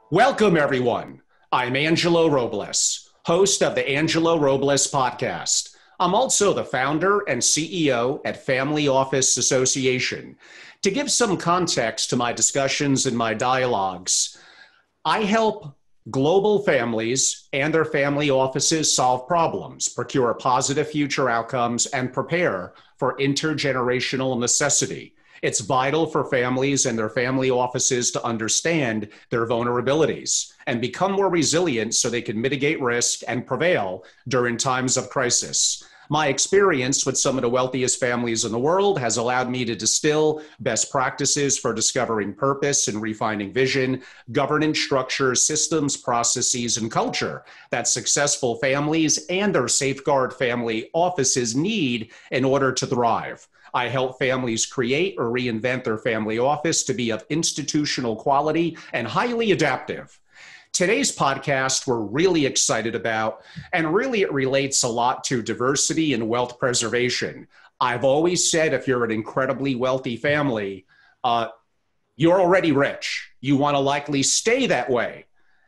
Welcome, everyone. I'm Angelo Robles, host of the Angelo Robles Podcast. I'm also the founder and CEO at Family Office Association. To give some context to my discussions and my dialogues, I help global families and their family offices solve problems, procure positive future outcomes, and prepare for intergenerational necessity. It's vital for families and their family offices to understand their vulnerabilities and become more resilient so they can mitigate risk and prevail during times of crisis. My experience with some of the wealthiest families in the world has allowed me to distill best practices for discovering purpose and refining vision, governance structures, systems, processes, and culture that successful families and their safeguard family offices need in order to thrive. I help families create or reinvent their family office to be of institutional quality and highly adaptive. Today's podcast we're really excited about, and really it relates a lot to diversity and wealth preservation. I've always said if you're an incredibly wealthy family, you're already rich. You want to likely stay that way.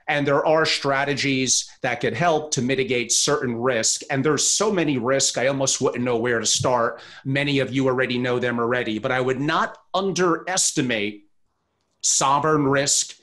And there are strategies that could help to mitigate certain risk. And there's so many risks, I almost wouldn't know where to start. Many of you already know them already, but I would not underestimate sovereign risk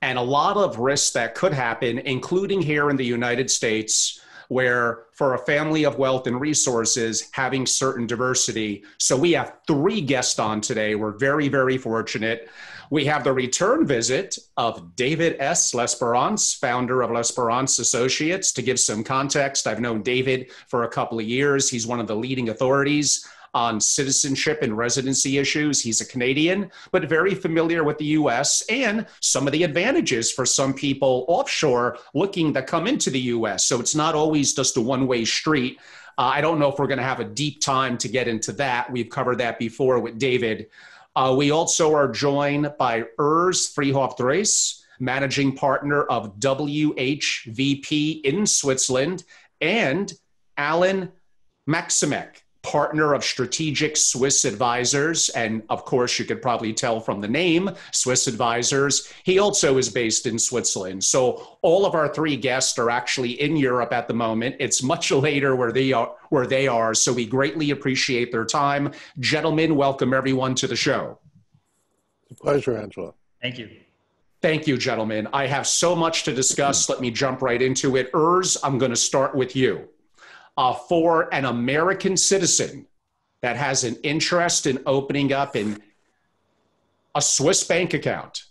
and a lot of risks that could happen, including here in the United States, where for a family of wealth and resources, having certain diversity. So we have three guests on today. We're very, very fortunate. We have the return visit of David S. Lesperance, founder of Lesperance Associates. To give some context, I've known David for a couple of years. He's one of the leading authorities on citizenship and residency issues. He's a Canadian, but very familiar with the US and some of the advantages for some people offshore looking to come into the US. So it's not always just a one-way street. I don't know if we're going to have a deep time to get into that. We've covered that before with David. We also are joined by Vrijhof-Droese, managing partner of WHVP in Switzerland, and Allan, Maksymec, partner of strategic Swiss advisors. And of course, you could probably tell from the name, Swiss advisors. He also is based in Switzerland. So all of our three guests are actually in Europe at the moment. It's much later where they are. So we greatly appreciate their time. Gentlemen, welcome everyone to the show. It's a pleasure, Angela. Thank you. Thank you, gentlemen. I have so much to discuss. Let me jump right into it. Urs, I'm going to start with you. For an American citizen that has an interest in opening up in a Swiss bank account,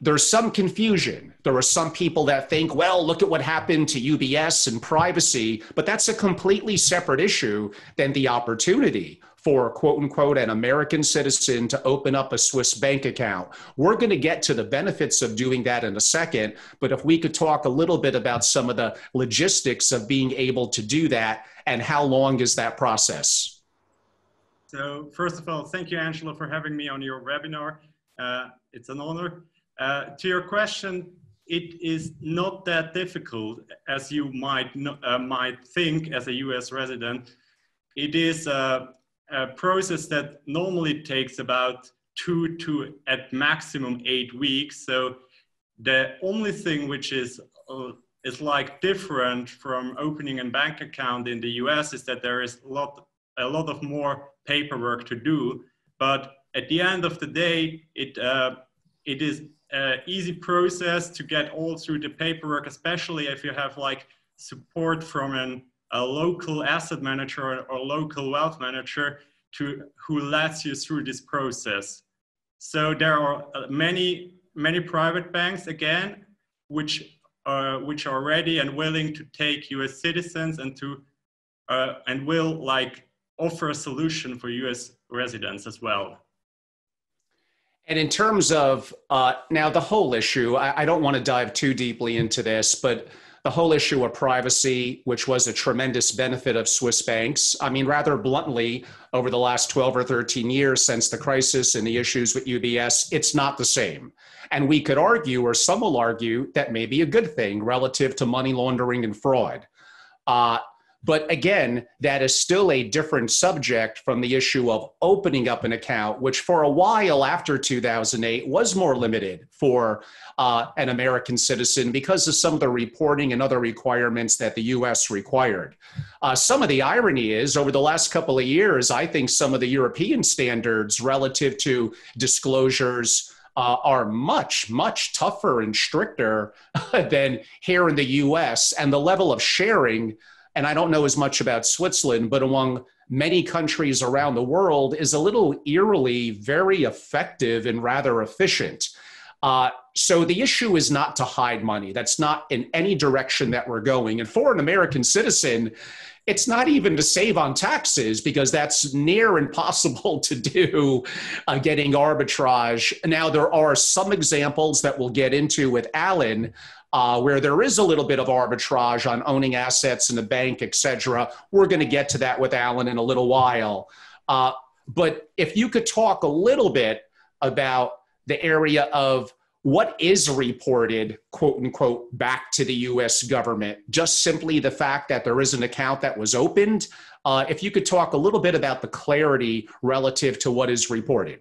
there's some confusion. There are some people that think, well, look at what happened to UBS and privacy, but that's a completely separate issue than the opportunity for, quote unquote, an American citizen to open up a Swiss bank account. We're going to get to the benefits of doing that in a second, but if we could talk a little bit about some of the logistics of being able to do that and how long is that process? So first of all, thank you, Angelo, for having me on your webinar. It's an honor. To your question, it is not that difficult as you might think as a US resident. It is a process that normally takes about 2 to at maximum 8 weeks. So the only thing which is like different from opening a bank account in the US is that there is a lot of more paperwork to do. But at the end of the day, it is an easy process to get all through the paperwork, especially if you have like support from a local asset manager or local wealth manager who lets you through this process. So there are many private banks, again, which are ready and willing to take US citizens and will like offer a solution for US residents as well. And in terms of now the whole issue, I don't want to dive too deeply into this, but the whole issue of privacy, which was a tremendous benefit of Swiss banks. I mean, rather bluntly, over the last 12 or 13 years since the crisis and the issues with UBS, it's not the same. And we could argue, or some will argue, that may be a good thing relative to money laundering and fraud. But again, that is still a different subject from the issue of opening up an account, which for a while after 2008 was more limited for an American citizen because of some of the reporting and other requirements that the US required. Some of the irony is over the last couple of years, I think some of the European standards relative to disclosures are much, much tougher and stricter than here in the US. And the level of sharing, and I don't know as much about Switzerland, but among many countries around the world is a little eerily very effective and rather efficient. So the issue is not to hide money. That's not in any direction that we're going. And for an American citizen, it's not even to save on taxes because that's near impossible to do, getting arbitrage. Now, there are some examples that we'll get into with Allan, where there is a little bit of arbitrage on owning assets in the bank, et cetera. We're going to get to that with Allan in a little while. But if you could talk a little bit about the area of what is reported, quote unquote, back to the US government, just simply the fact that there is an account that was opened. If you could talk a little bit about the clarity relative to what is reported.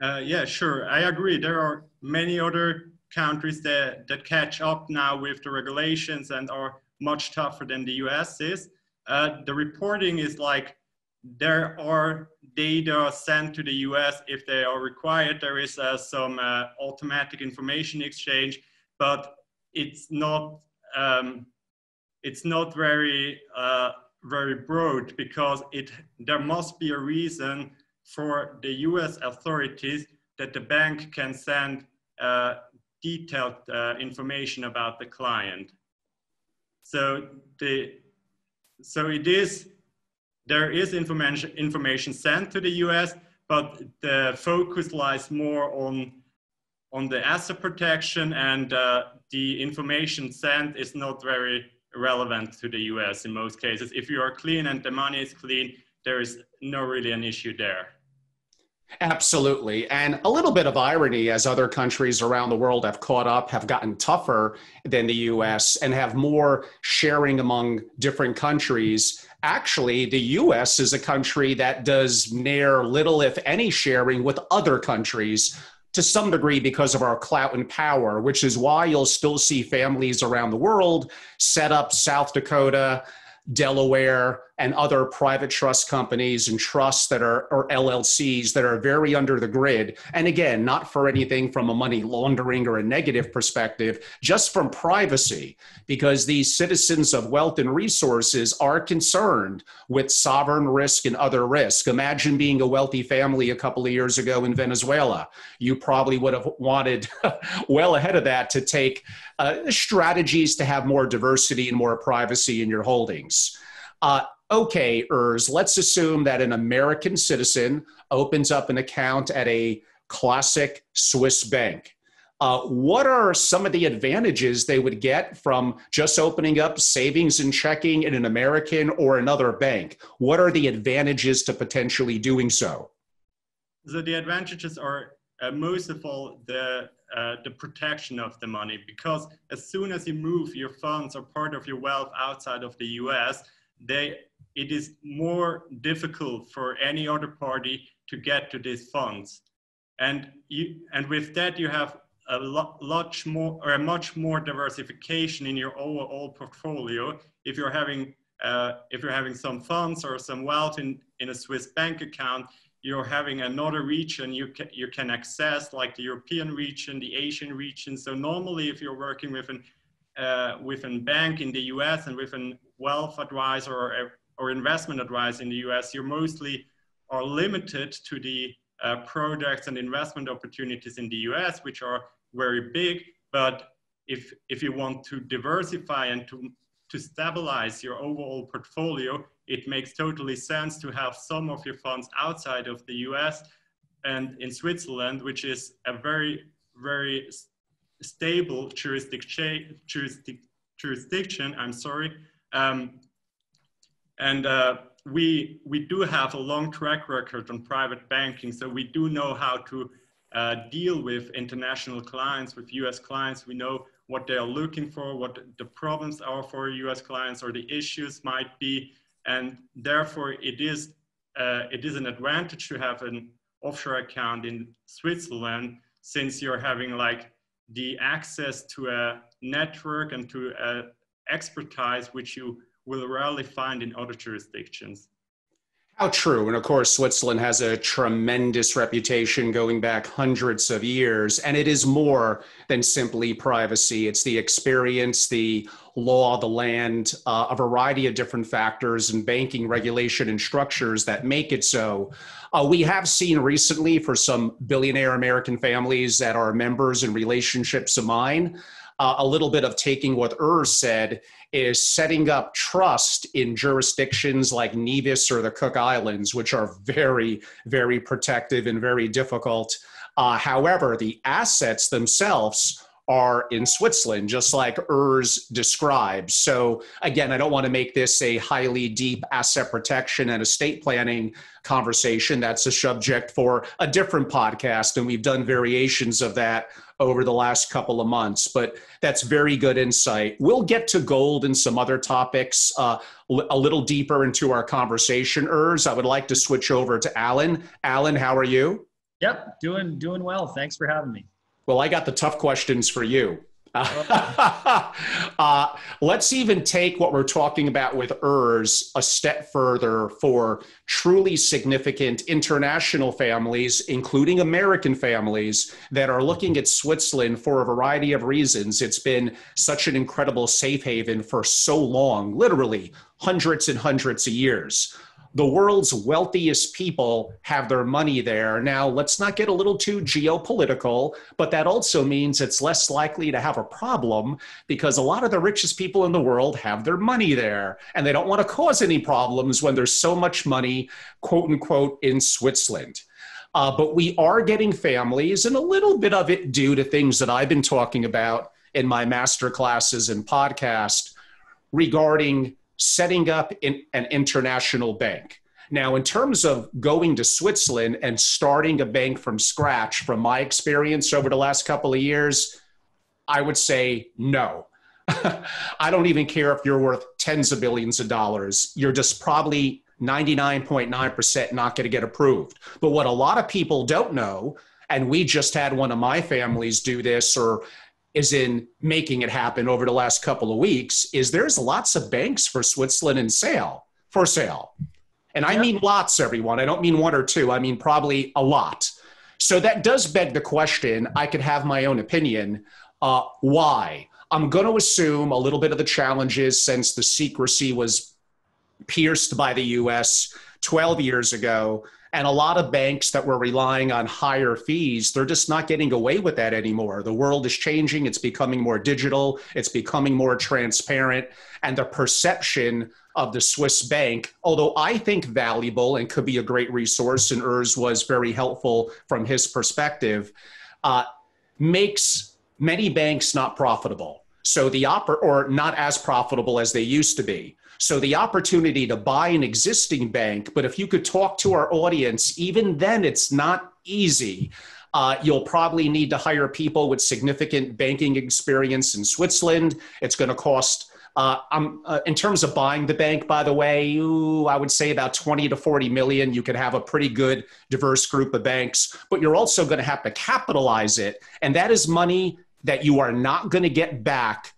Yeah, sure. I agree. There are many other countries that catch up now with the regulations and are much tougher than the US is. The reporting is like there are data sent to the US if they are required. There is some automatic information exchange, but it's not very broad because there must be a reason for the US authorities that the bank can send detailed information about the client. There is information sent to the US, but the focus lies more on the asset protection, and the information sent is not very relevant to the US in most cases. If you are clean and the money is clean, there is no really an issue there. Absolutely. And a little bit of irony as other countries around the world have caught up, have gotten tougher than the US and have more sharing among different countries. Actually, the US is a country that does near little, if any, sharing with other countries to some degree because of our clout and power, which is why you'll still see families around the world set up South Dakota, Delaware, and other private trust companies and trusts that are, or LLCs that are very under the grid. And again, not for anything from a money laundering or a negative perspective, just from privacy, because these citizens of wealth and resources are concerned with sovereign risk and other risk. Imagine being a wealthy family a couple of years ago in Venezuela. You probably would have wanted well ahead of that to take strategies to have more diversity and more privacy in your holdings. Okay, Urs, let's assume that an American citizen opens up an account at a classic Swiss bank. What are some of the advantages they would get from just opening up savings and checking in an American or another bank? What are the advantages to potentially doing so? So the advantages are most of all the protection of the money, because as soon as you move your funds or part of your wealth outside of the US, it is more difficult for any other party to get to these funds, and with that you have a much more diversification in your overall portfolio. If you're having some funds or some wealth in a Swiss bank account, you're having another region you can access, like the European region, the Asian region. So normally, if you're working with a bank in the US and with a wealth advisor or investment advisor in the US, you mostly are limited to the products and investment opportunities in the US, which are very big. But if you want to diversify and to stabilize your overall portfolio, it makes totally sense to have some of your funds outside of the US and in Switzerland, which is a very, very stable jurisdiction. We do have a long track record on private banking, so we do know how to deal with international clients, with US clients. We know what they are looking for, what the problems are for US clients or the issues might be. And therefore it is an advantage to have an offshore account in Switzerland, since you're having like the access to a network and to expertise which you will rarely find in other jurisdictions. How true. And of course, Switzerland has a tremendous reputation going back hundreds of years. And it is more than simply privacy. It's the experience, the law, the land, a variety of different factors and banking regulation and structures that make it so. We have seen recently for some billionaire American families that are members and relationships of mine, a little bit of taking what Urs said is setting up trust in jurisdictions like Nevis or the Cook Islands, which are very, very protective and very difficult. However, the assets themselves are in Switzerland, just like Urs describes. So again, I don't want to make this a highly deep asset protection and estate planning conversation. That's a subject for a different podcast, and we've done variations of that over the last couple of months, but that's very good insight. We'll get to gold and some other topics a little deeper into our conversation, Urs. I would like to switch over to Allan. Allan, how are you? Yep, doing well. Thanks for having me. Well, I got the tough questions for you. Let's even take what we're talking about with Urs a step further for truly significant international families, including American families that are looking at Switzerland for a variety of reasons. It's been such an incredible safe haven for so long, literally hundreds and hundreds of years. The world's wealthiest people have their money there. Now, let's not get a little too geopolitical, but that also means it's less likely to have a problem because a lot of the richest people in the world have their money there, and they don't want to cause any problems when there's so much money, quote unquote, in Switzerland. But we are getting families, and a little bit of it due to things that I've been talking about in my master classes and podcast regarding setting up an international bank. Now, in terms of going to Switzerland and starting a bank from scratch, from my experience over the last couple of years, I would say no. I don't even care if you're worth tens of billions of dollars. You're just probably 99.9% not going to get approved. But what a lot of people don't know, and we just had one of my families do this, or is in making it happen over the last couple of weeks, is there's lots of banks for Switzerland for sale. And I mean lots, everyone. I don't mean one or two. I mean probably a lot. So that does beg the question. I could have my own opinion. Why? I'm going to assume a little bit of the challenges since the secrecy was pierced by the US 12 years ago. And a lot of banks that were relying on higher fees, they're just not getting away with that anymore. The world is changing. It's becoming more digital. It's becoming more transparent. And the perception of the Swiss bank, although I think valuable and could be a great resource, and Urs was very helpful from his perspective, makes many banks not profitable. So or not as profitable as they used to be. So the opportunity to buy an existing bank, but if you could talk to our audience, even then it's not easy. You'll probably need to hire people with significant banking experience in Switzerland. It's going to cost, in terms of buying the bank, by the way, I would say about 20 to 40 million. You could have a pretty good diverse group of banks, but you're also going to have to capitalize it. And that is money that you are not going to get back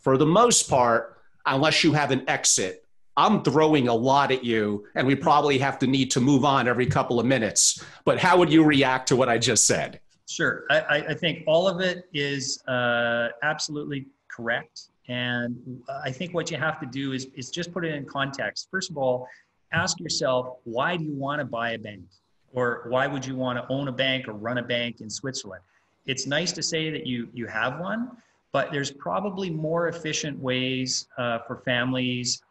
for the most part, unless you have an exit. I'm throwing a lot at you, and we probably have to need to move on every couple of minutes. But how would you react to what I just said? Sure. I think all of it is absolutely correct. And I think what you have to do is just put it in context. First of all, ask yourself, why do you want to buy a bank? Or why would you want to own a bank or run a bank in Switzerland? It's nice to say that you have one, but there's probably more efficient ways for families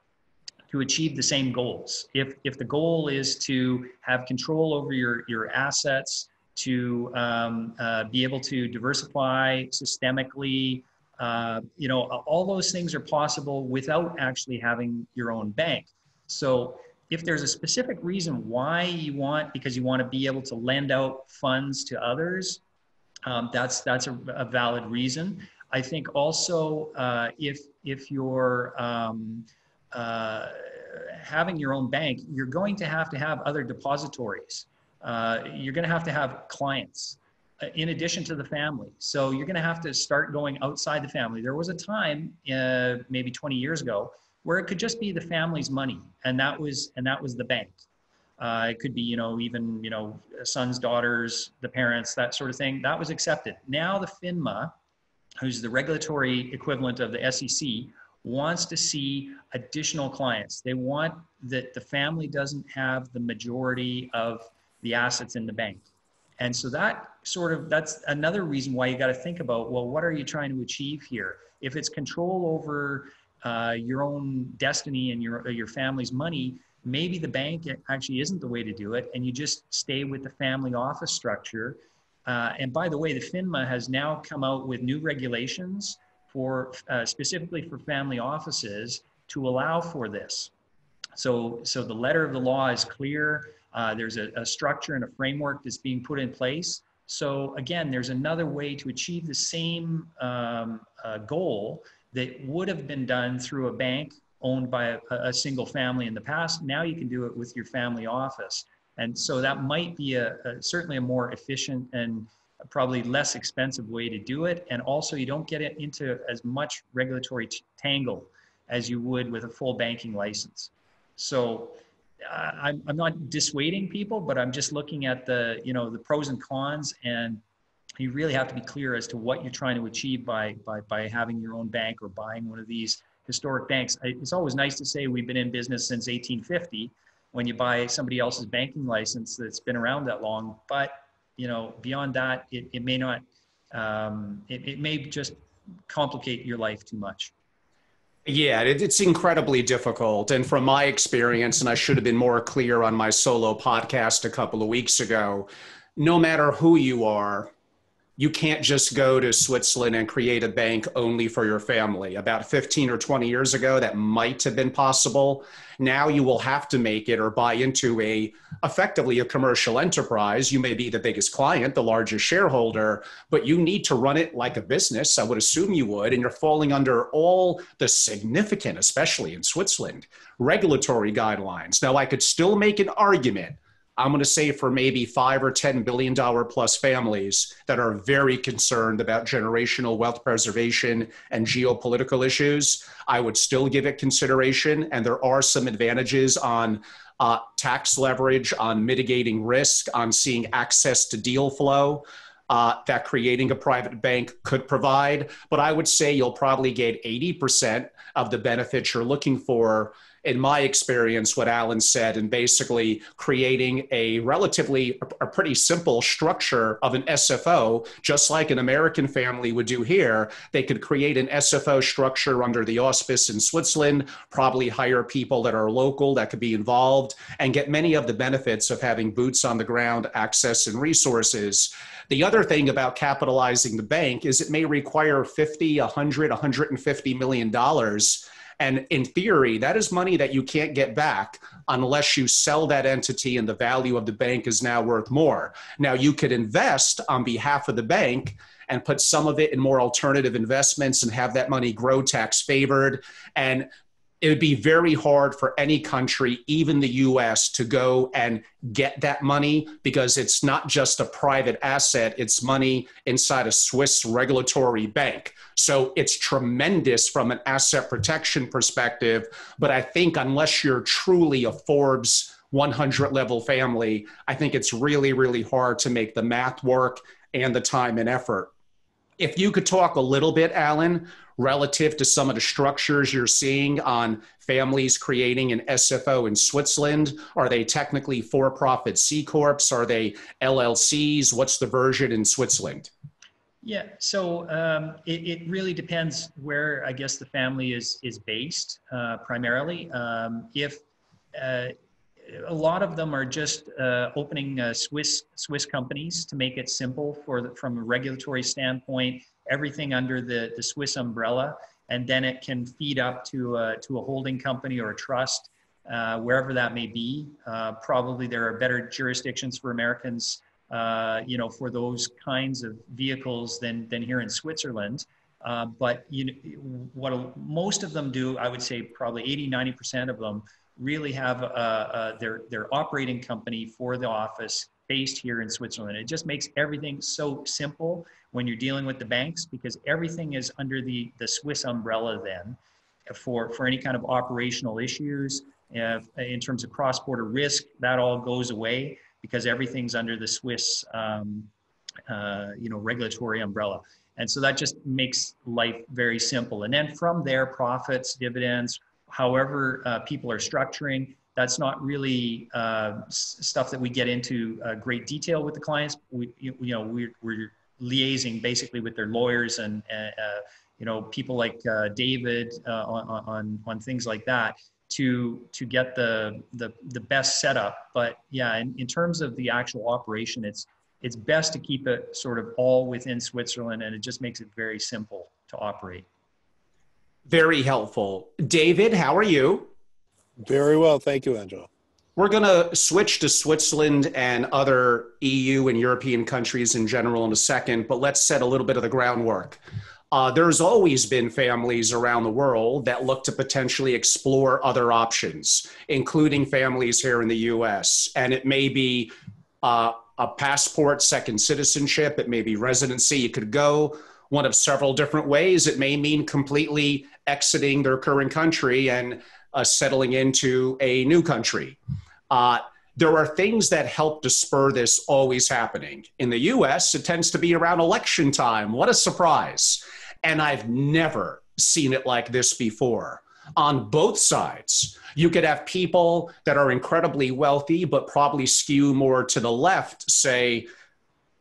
to achieve the same goals. If the goal is to have control over your assets, to be able to diversify systemically, all those things are possible without actually having your own bank. So if there's a specific reason why because you want to be able to lend out funds to others, that's a valid reason. I think also if you're having your own bank, you're going to have other depositories. You're going to have clients in addition to the family. So you're going to have to start going outside the family. There was a time, maybe 20 years ago, where it could just be the family's money, and that was the bank. It could be, even, sons, daughters, the parents, that sort of thing. That was accepted. Now the FINMA, who's the regulatory equivalent of the SEC, wants to see additional clients. They want that the family doesn't have the majority of the assets in the bank. And so that's another reason why you got to think about, well, what are you trying to achieve here? If it's control over your own destiny and your family's money, maybe the bank actually isn't the way to do it, and you just stay with the family office structure. And by the way, the FINMA has now come out with new regulations for specifically for family offices to allow for this. So the letter of the law is clear. There's a structure and a framework that's being put in place. So again, there's another way to achieve the same goal that would have been done through a bank owned by a single family in the past. Now you can do it with your family office. And so that might be certainly a more efficient and probably less expensive way to do it. And also you don't get it into as much regulatory tangle as you would with a full banking license. So I'm not dissuading people, but I'm just looking at the pros and cons, and you really have to be clear as to what you're trying to achieve by having your own bank or buying one of these historic banks. It's always nice to say we've been in business since 1850 when you buy somebody else's banking license that's been around that long, but beyond that, it may not, it may just complicate your life too much. Yeah, it's incredibly difficult. And from my experience, and I should have been more clear on my solo podcast a couple of weeks ago, no matter who you are, you can't just go to Switzerland and create a bank only for your family. About 15 or 20 years ago, that might have been possible. Now you will have to make it or buy into effectively a commercial enterprise. You may be the biggest client, the largest shareholder, but you need to run it like a business. I would assume you would, and you're falling under all the significant, especially in Switzerland, regulatory guidelines. Now, I could still make an argument, I'm going to say, for maybe $5 or $10 billion plus families that are very concerned about generational wealth preservation and geopolitical issues, I would still give it consideration. And there are some advantages on tax leverage, on mitigating risk, on seeing access to deal flow that creating a private bank could provide. But I would say you'll probably get 80% of the benefits you're looking for, in my experience, what Allan said, and basically creating a pretty simple structure of an SFO, just like an American family would do here. They could create an SFO structure under the auspice in Switzerland, probably hire people that are local that could be involved, and get many of the benefits of having boots on the ground, access, and resources. The other thing about capitalizing the bank is it may require $50, $100, $150 million. And in theory, that is money that you can't get back unless you sell that entity and the value of the bank is now worth more. Now, you could invest on behalf of the bank and put some of it in more alternative investments and have that money grow tax favored. And it would be very hard for any country, even the US, to go and get that money because it's not just a private asset, it's money inside a Swiss regulatory bank. So it's tremendous from an asset protection perspective. But I think unless you're truly a Forbes 100 level family, I think it's really, really hard to make the math work and the time and effort. If you could talk a little bit, Allan, relative to some of the structures you're seeing on families creating an SFO in Switzerland. Are they technically for-profit C Corps? Are they LLCs? What's the version in Switzerland? Yeah, so it really depends where, I guess, the family is based primarily. If a lot of them are just opening Swiss companies to make it simple from a regulatory standpoint, everything under the Swiss umbrella, and then it can feed up to a holding company or a trust, wherever that may be. Probably there are better jurisdictions for Americans, for those kinds of vehicles than here in Switzerland. But most of them do, I would say probably 80–90% of them really have their operating company for the office based here in Switzerland. It just makes everything so simple when you're dealing with the banks, because everything is under the Swiss umbrella then for any kind of operational issues. In terms of cross-border risk, that all goes away because everything's under the Swiss regulatory umbrella. And so that just makes life very simple. And then from there, profits, dividends, however people are structuring, that's not really stuff that we get into great detail with the clients. We're liaising basically with their lawyers and people like David on things like that to get the best setup. But yeah, in terms of the actual operation, it's best to keep it sort of all within Switzerland, and it just makes it very simple to operate. Very helpful. David, how are you? Very well. Thank you, Angelo. We're going to switch to Switzerland and other EU and European countries in general in a second, but let's set a little bit of the groundwork. There's always been families around the world that look to potentially explore other options, including families here in the US. And it may be a passport, second citizenship, it may be residency. You could go one of several different ways. It may mean completely exiting their current country and settling into a new country. There are things that help to spur this always happening. In the US, it tends to be around election time. What a surprise. And I've never seen it like this before. On both sides, you could have people that are incredibly wealthy, but probably skew more to the left, say,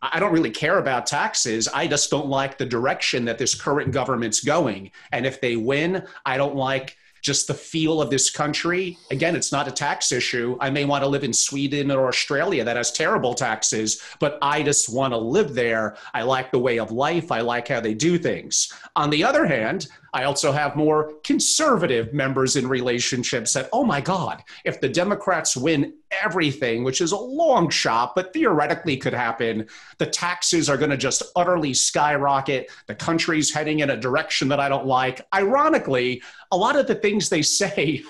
I don't really care about taxes. I just don't like the direction that this current government's going. And if they win, I don't like just the feel of this country. Again, it's not a tax issue. I may want to live in Sweden or Australia that has terrible taxes, but I just want to live there. I like the way of life. I like how they do things. On the other hand, I also have more conservative members in relationships that, oh my God, if the Democrats win everything, which is a long shot, but theoretically could happen, the taxes are going to just utterly skyrocket. The country's heading in a direction that I don't like. Ironically, a lot of the things they say,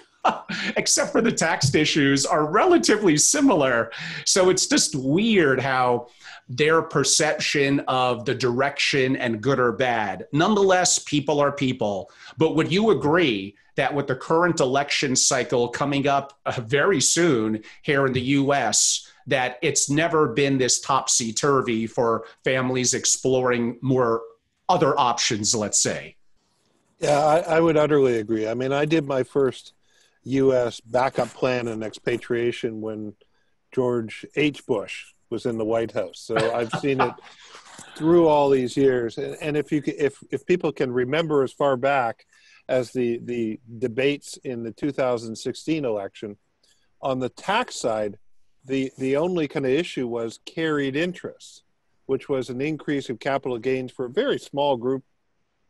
except for the tax issues, are relatively similar. So it's just weird how their perception of the direction and good or bad. Nonetheless, people are people. But would you agree that with the current election cycle coming up very soon here in the US, that it's never been this topsy-turvy for families exploring more other options, let's say? Yeah, I would utterly agree. I mean, I did my first U.S. backup plan and expatriation when George H. Bush was in the White House. So I've seen it through all these years. And if people can remember as far back as the debates in the 2016 election, on the tax side, the only kind of issue was carried interest, which was an increase of capital gains for a very small group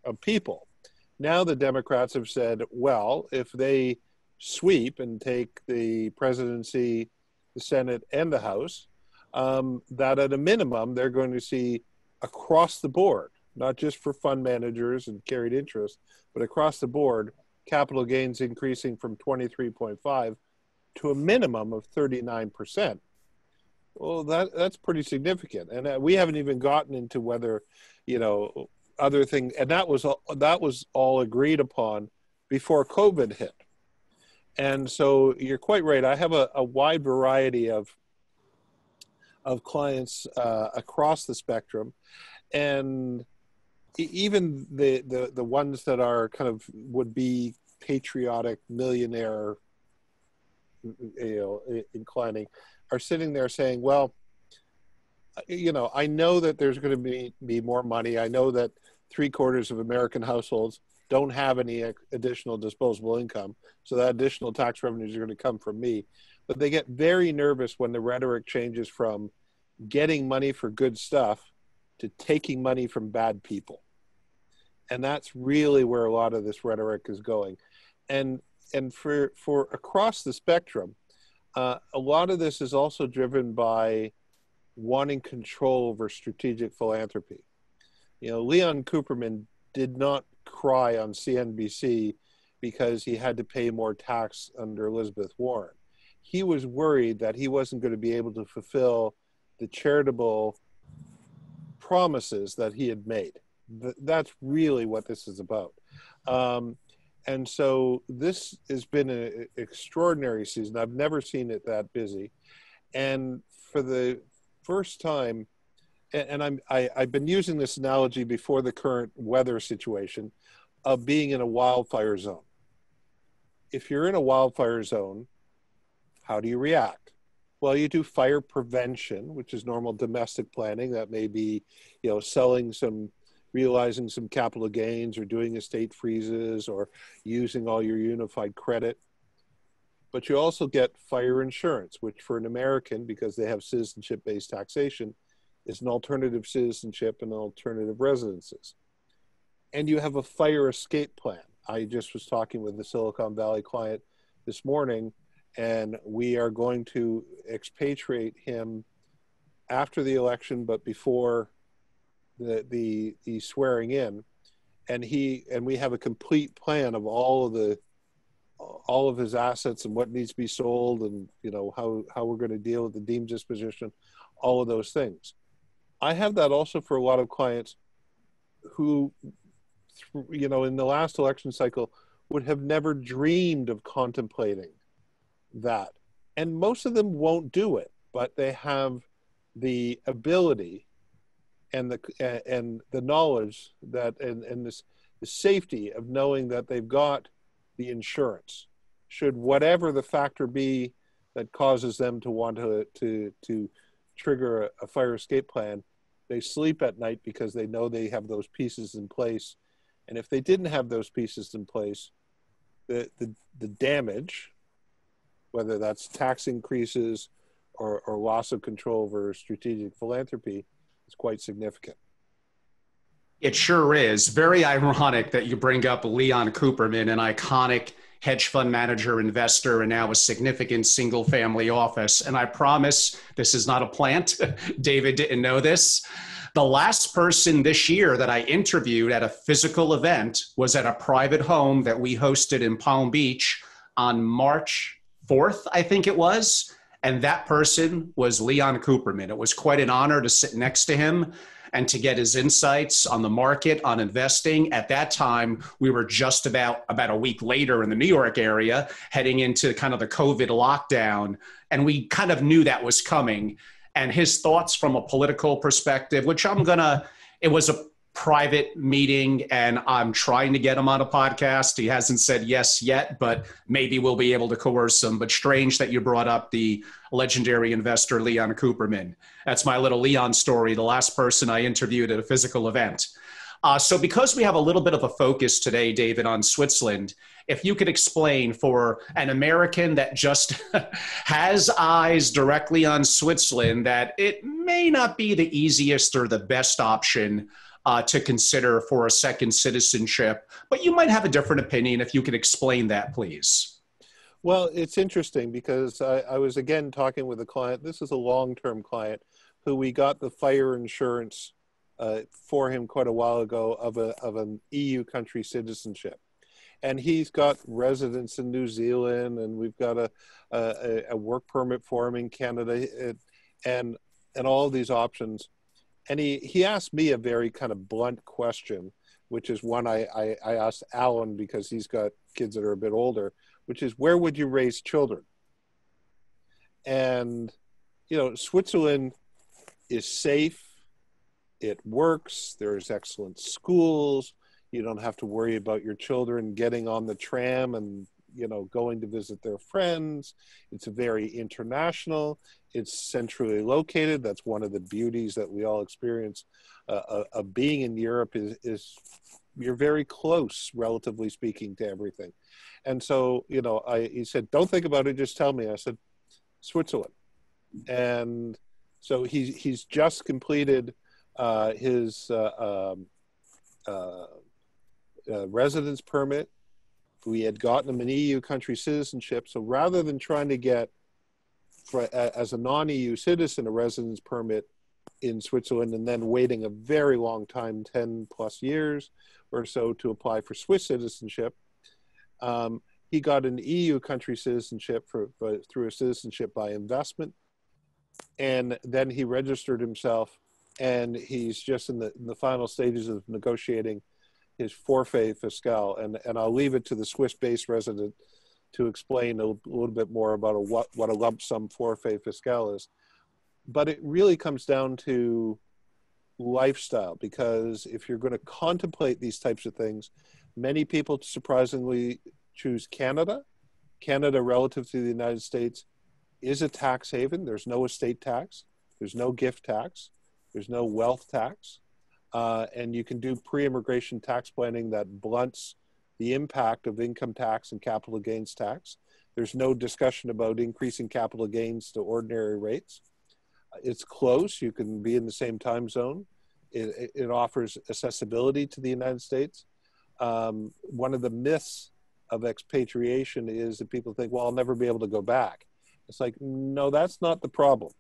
of people. Now the Democrats have said, well, if they sweep and take the presidency, the Senate, and the House, that at a minimum, they're going to see across the board, not just for fund managers and carried interest, but across the board, capital gains increasing from 23.5 to a minimum of 39%. Well, that's pretty significant. And we haven't even gotten into whether, other things, and that was all agreed upon before COVID hit. And so you're quite right. I have a wide variety of clients across the spectrum, and even the ones that are kind of would be patriotic millionaire, inclining, are sitting there saying, well, I know that there's going to be more money. I know that 3/4 of American households don't have any additional disposable income, so that additional tax revenues are going to come from me. But they get very nervous when the rhetoric changes from getting money for good stuff to taking money from bad people. And that's really where a lot of this rhetoric is going. And for across the spectrum, a lot of this is also driven by wanting control over strategic philanthropy. Leon Cooperman did not cry on CNBC because he had to pay more tax under Elizabeth Warren. He was worried that he wasn't going to be able to fulfill the charitable promises that he had made. That's really what this is about. And so this has been an extraordinary season. I've never seen it that busy. And for the first time, and I've been using this analogy before the current weather situation of being in a wildfire zone. If you're in a wildfire zone, how do you react? Well, you do fire prevention, which is normal domestic planning. That may be, realizing some capital gains or doing estate freezes or using all your unified credit. But you also get fire insurance, which for an American, because they have citizenship-based taxation, is an alternative citizenship and alternative residences. And you have a fire escape plan. I just was talking with a Silicon Valley client this morning, and we are going to expatriate him after the election, but before the swearing in, and we have a complete plan of all of his assets and what needs to be sold, and how we're going to deal with the deemed disposition, all of those things. I have that also for a lot of clients who, in the last election cycle would have never dreamed of contemplating that. And most of them won't do it, but they have the ability and the knowledge that and this the safety of knowing that they've got the insurance should whatever the factor be that causes them to want to trigger a fire escape plan. They sleep at night because they know they have those pieces in place. And if they didn't have those pieces in place, the damage, whether that's tax increases or loss of control over strategic philanthropy, is quite significant. It sure is. Very ironic that you bring up Leon Cooperman, an iconic hedge fund manager, investor, and now a significant single family office. And I promise this is not a plant. David didn't know this. The last person this year that I interviewed at a physical event was at a private home that we hosted in Palm Beach on March 4th, I think it was. And that person was Leon Cooperman. It was quite an honor to sit next to him and to get his insights on the market, on investing. At that time, we were just about a week later in the New York area, heading into kind of the COVID lockdown. And we kind of knew that was coming. And his thoughts from a political perspective, which it was a private meeting and I'm trying to get him on a podcast. He hasn't said yes yet, but maybe we'll be able to coerce him. But strange that you brought up the legendary investor, Leon Cooperman. That's my little Leon story, the last person I interviewed at a physical event. So because we have a little bit of a focus today, David, on Switzerland, if you could explain for an American that just has eyes directly on Switzerland that it may not be the easiest or the best option to consider for a second citizenship, but you might have a different opinion. If you could explain that, please. Well, it's interesting because I was again talking with a client. This is a long-term client who we got the fire insurance for him quite a while ago of an EU country citizenship. And he's got residence in New Zealand, and we've got a work permit for him in Canada, and all these options. And he asked me a very kind of blunt question, which is one I asked Allan because he's got kids that are a bit older, which is, where would you raise children? And, Switzerland is safe. It works. There's excellent schools. You don't have to worry about your children getting on the tram and, going to visit their friends. It's very international. It's centrally located. That's one of the beauties that we all experience of being in Europe is you're very close, relatively speaking, to everything. And so, he said, don't think about it, just tell me. I said, Switzerland. And so he's just completed his residence permit. We had gotten him an EU country citizenship. So rather than trying to get, as a non-EU citizen, a residence permit in Switzerland and then waiting a very long time, 10 plus years, or so to apply for Swiss citizenship. He got an EU country citizenship through a citizenship by investment. And then he registered himself, and he's just in the final stages of negotiating his forfait fiscal. And I'll leave it to the Swiss-based resident to explain a little bit more about what a lump sum forfait fiscal is. But it really comes down to lifestyle, because if you're going to contemplate these types of things, many people surprisingly choose Canada. Canada, relative to the United States, is a tax haven. There's no estate tax. There's no gift tax. There's no wealth tax. And you can do pre-immigration tax planning that blunts the impact of income tax and capital gains tax. There's no discussion about increasing capital gains to ordinary rates. It's close. You can be in the same time zone. It offers accessibility to the United States. One of the myths of expatriation is that people think, well, I'll never be able to go back. It's like, no, that's not the problem.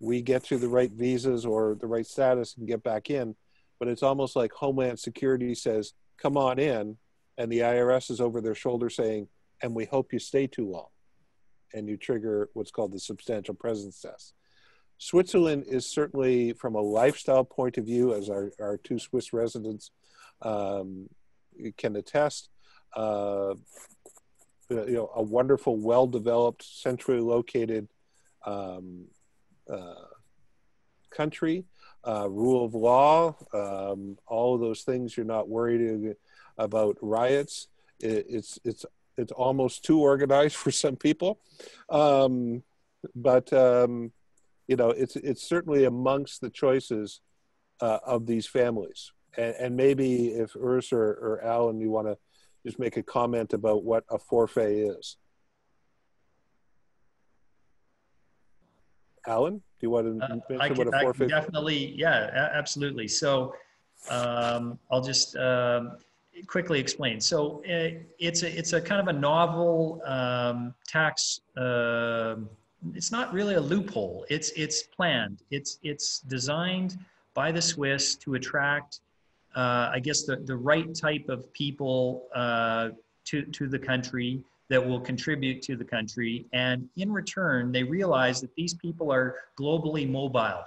We get you the right visas or the right status and get back in, but it's almost like Homeland Security says, come on in, and the IRS is over their shoulder saying, and we hope you stay too long. And you trigger what's called the substantial presence test. Switzerland is certainly, from a lifestyle point of view, as our two Swiss residents can attest, a wonderful, well-developed, centrally located country, rule of law, all of those things. You're not worried about riots. It's almost too organized for some people, but it's certainly amongst the choices of these families. And maybe if Urs or Allan, you want to just make a comment about what a forfait is. Allan, do you want to mention what a forfeit is? Definitely, yeah, absolutely. So I'll just quickly explain. So it's a kind of a novel tax. It's not really a loophole. It's planned. It's designed by the Swiss to attract, I guess, the right type of people to the country that will contribute to the country. And in return, they realize that these people are globally mobile.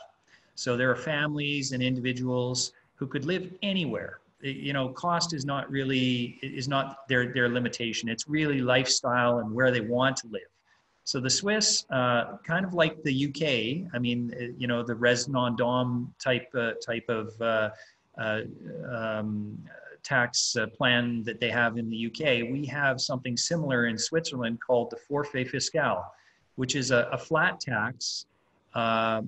So there are families and individuals who could live anywhere. Cost is not their limitation. It's really lifestyle and where they want to live. So the Swiss, kind of like the UK, I mean, the res non dom type of tax plan that they have in the UK, we have something similar in Switzerland called the forfait fiscal, which is a flat tax.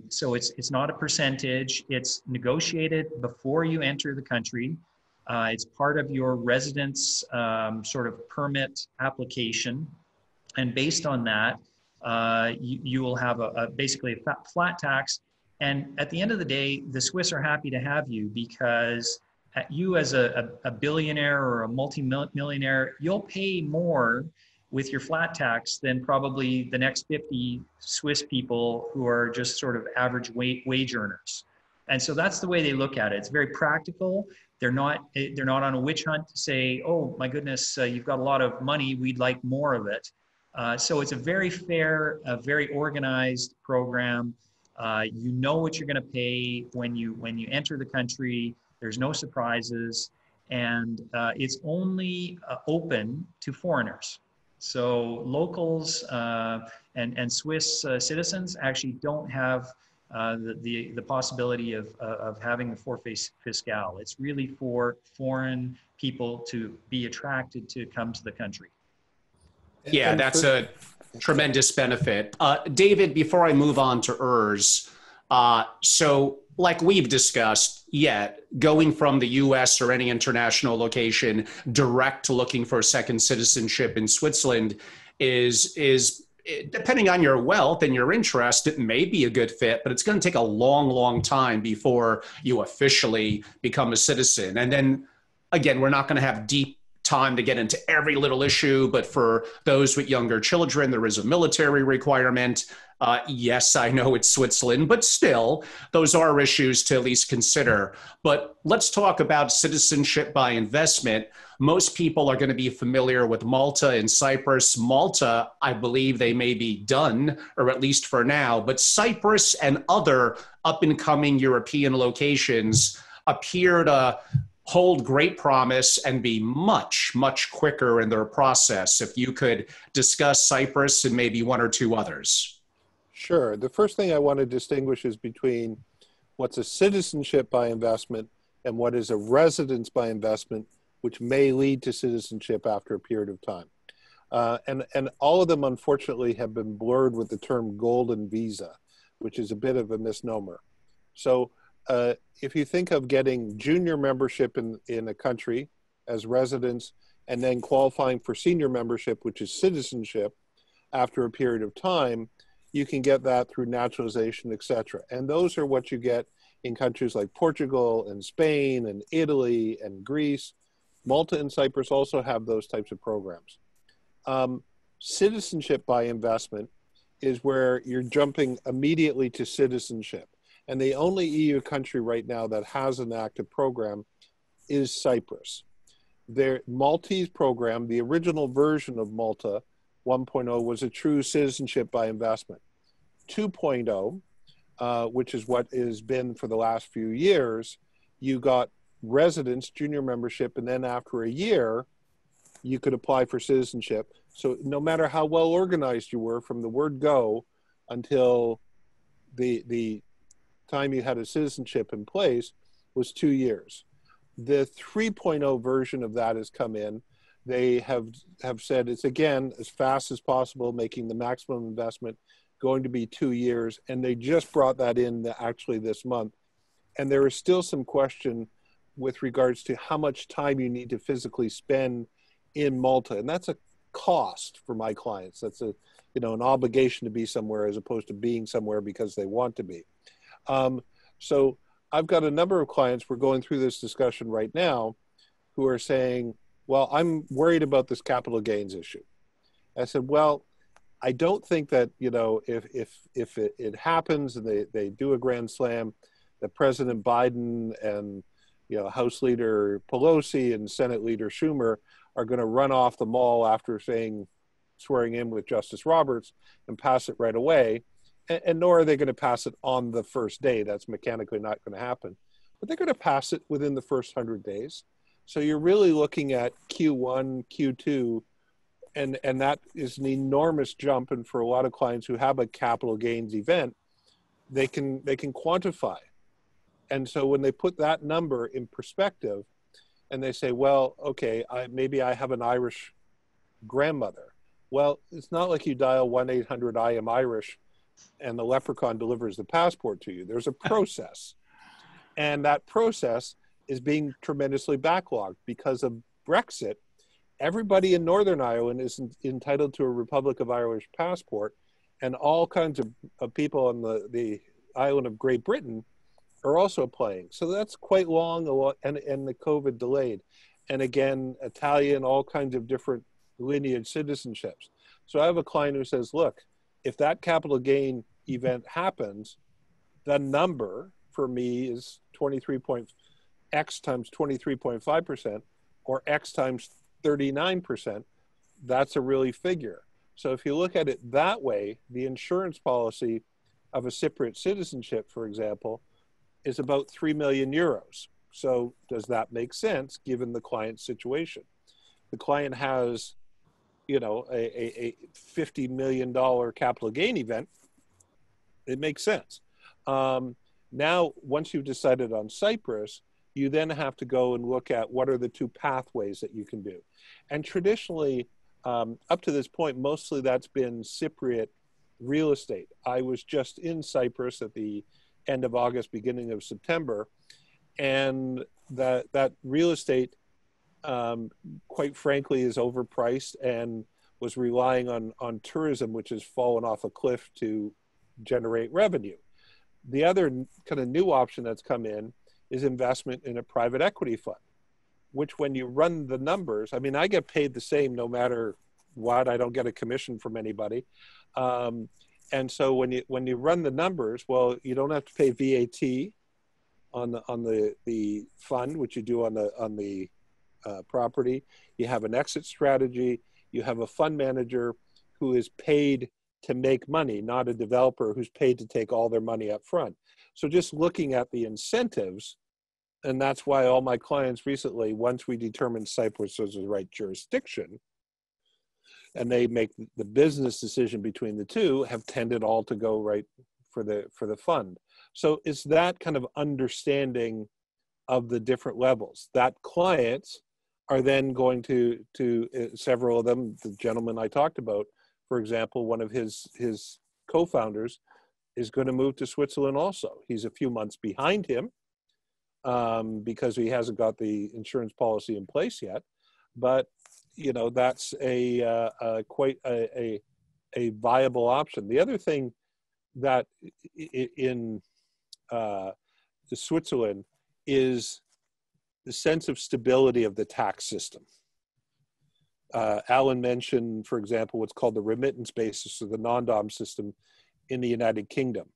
So it's not a percentage. It's negotiated before you enter the country. It's part of your residence sort of permit application. And based on that, you will have basically a flat tax. And at the end of the day, the Swiss are happy to have you, because you as a billionaire or a multi-millionaire, you'll pay more with your flat tax than probably the next 50 Swiss people who are just sort of average wage earners. And so that's the way they look at it. It's very practical. They're not on a witch hunt to say, oh my goodness, you've got a lot of money, we'd like more of it. So it's a very fair, very organized program. You know what you're going to pay when you enter the country. There's no surprises, and it's only open to foreigners. So locals and Swiss citizens actually don't have the possibility of having the forfait fiscal. It's really for foreign people to be attracted to come to the country. Yeah, that's a tremendous benefit. David, before I move on to Urs, so like we've discussed, going from the US or any international location direct to looking for a second citizenship in Switzerland is depending on your wealth and your interest, it may be a good fit, but it's going to take a long, long time before you officially become a citizen. And then again, we're not going to have deep time to get into every little issue, but for those with younger children, there is a military requirement. Yes, I know it's Switzerland, but still, those are issues to at least consider. But let's talk about citizenship by investment. Most people are going to be familiar with Malta and Cyprus. Malta, I believe they may be done, or at least for now, but Cyprus and other up-and-coming European locations appear to hold great promise and be much, much quicker in their process. If you could discuss Cyprus and maybe one or two others. Sure. The first thing I want to distinguish is between what's a citizenship by investment and what is a residence by investment, which may lead to citizenship after a period of time. And all of them, unfortunately, have been blurred with the term golden visa, which is a bit of a misnomer. So if you think of getting junior membership in a country as residents and then qualifying for senior membership, which is citizenship, after a period of time, you can get that through naturalization, etc. And those are what you get in countries like Portugal and Spain and Italy and Greece. Malta and Cyprus also have those types of programs. Citizenship by investment is where you're jumping immediately to citizenship. And the only EU country right now that has an active program is Cyprus. Their Maltese program, the original version of Malta 1.0, was a true citizenship by investment. 2.0, which is what has been for the last few years, you got residence, junior membership, and then after a year, you could apply for citizenship. So no matter how well organized you were from the word go until the time you had a citizenship in place was 2 years. The 3.0 version of that has come in. They have said it's, again, as fast as possible, making the maximum investment going to be 2 years. And they just brought that in actually this month. And there is still some question with regards to how much time you need to physically spend in Malta. And that's a cost for my clients. That's an obligation to be somewhere as opposed to being somewhere because they want to be. So I've got a number of clients, we're going through this discussion right now, who are saying, well, I'm worried about this capital gains issue. I said, well, I don't think that, if it happens and they do a grand slam, that President Biden and, House Leader Pelosi and Senate Leader Schumer are going to run off the mall after swearing in with Justice Roberts and pass it right away. And nor are they going to pass it on the first day. That's mechanically not going to happen. But they're going to pass it within the first 100 days. So you're really looking at Q1, Q2, and that is an enormous jump. And for a lot of clients who have a capital gains event, they can quantify. And so when they put that number in perspective and they say, well, okay, maybe I have an Irish grandmother. Well, it's not like you dial 1-800-I-AM-IRISH and the leprechaun delivers the passport to you. There's a process. And that process is being tremendously backlogged because of Brexit. Everybody in Northern Ireland is entitled to a Republic of Irish passport, and all kinds of people on the island of Great Britain are also applying. So that's quite long, and the COVID delayed. And again, Italian, all kinds of different lineage citizenships. So I have a client who says, look, if that capital gain event happens, the number for me is X times 23.5% or X times 39%. That's a really figure. So if you look at it that way, the insurance policy of a Cypriot citizenship, for example, is about 3 million euros. So does that make sense given the client's situation? The client has a $50 million capital gain event, it makes sense. Now, once you've decided on Cyprus, you then have to go and look at what are the two pathways that you can do. And traditionally, up to this point, mostly that's been Cypriot real estate. I was just in Cyprus at the end of August, beginning of September, and that real estate, quite frankly, is overpriced and was relying on tourism, which has fallen off a cliff to generate revenue. The other kind of new option that's come in is investment in a private equity fund. which when you run the numbers, I mean, I get paid the same no matter what. I don't get a commission from anybody. And so when you run the numbers, well, you don't have to pay VAT on the fund, which you do on the property. You have an exit strategy. You have a fund manager who is paid to make money, not a developer who's paid to take all their money up front. So just looking at the incentives, and that's why all my clients recently, once we determined Cyprus was the right jurisdiction, and they make the business decision between the two, have tended all to go right for the fund. So it's that kind of understanding of the different levels that clients are then going to several of them, the gentleman I talked about, for example, one of his co-founders is going to move to Switzerland also. He's a few months behind him because he hasn't got the insurance policy in place yet. But you know, that's quite a viable option. The other thing that in Switzerland is the sense of stability of the tax system. Allan mentioned, for example, what's called the remittance basis or the non-dom system in the United Kingdom.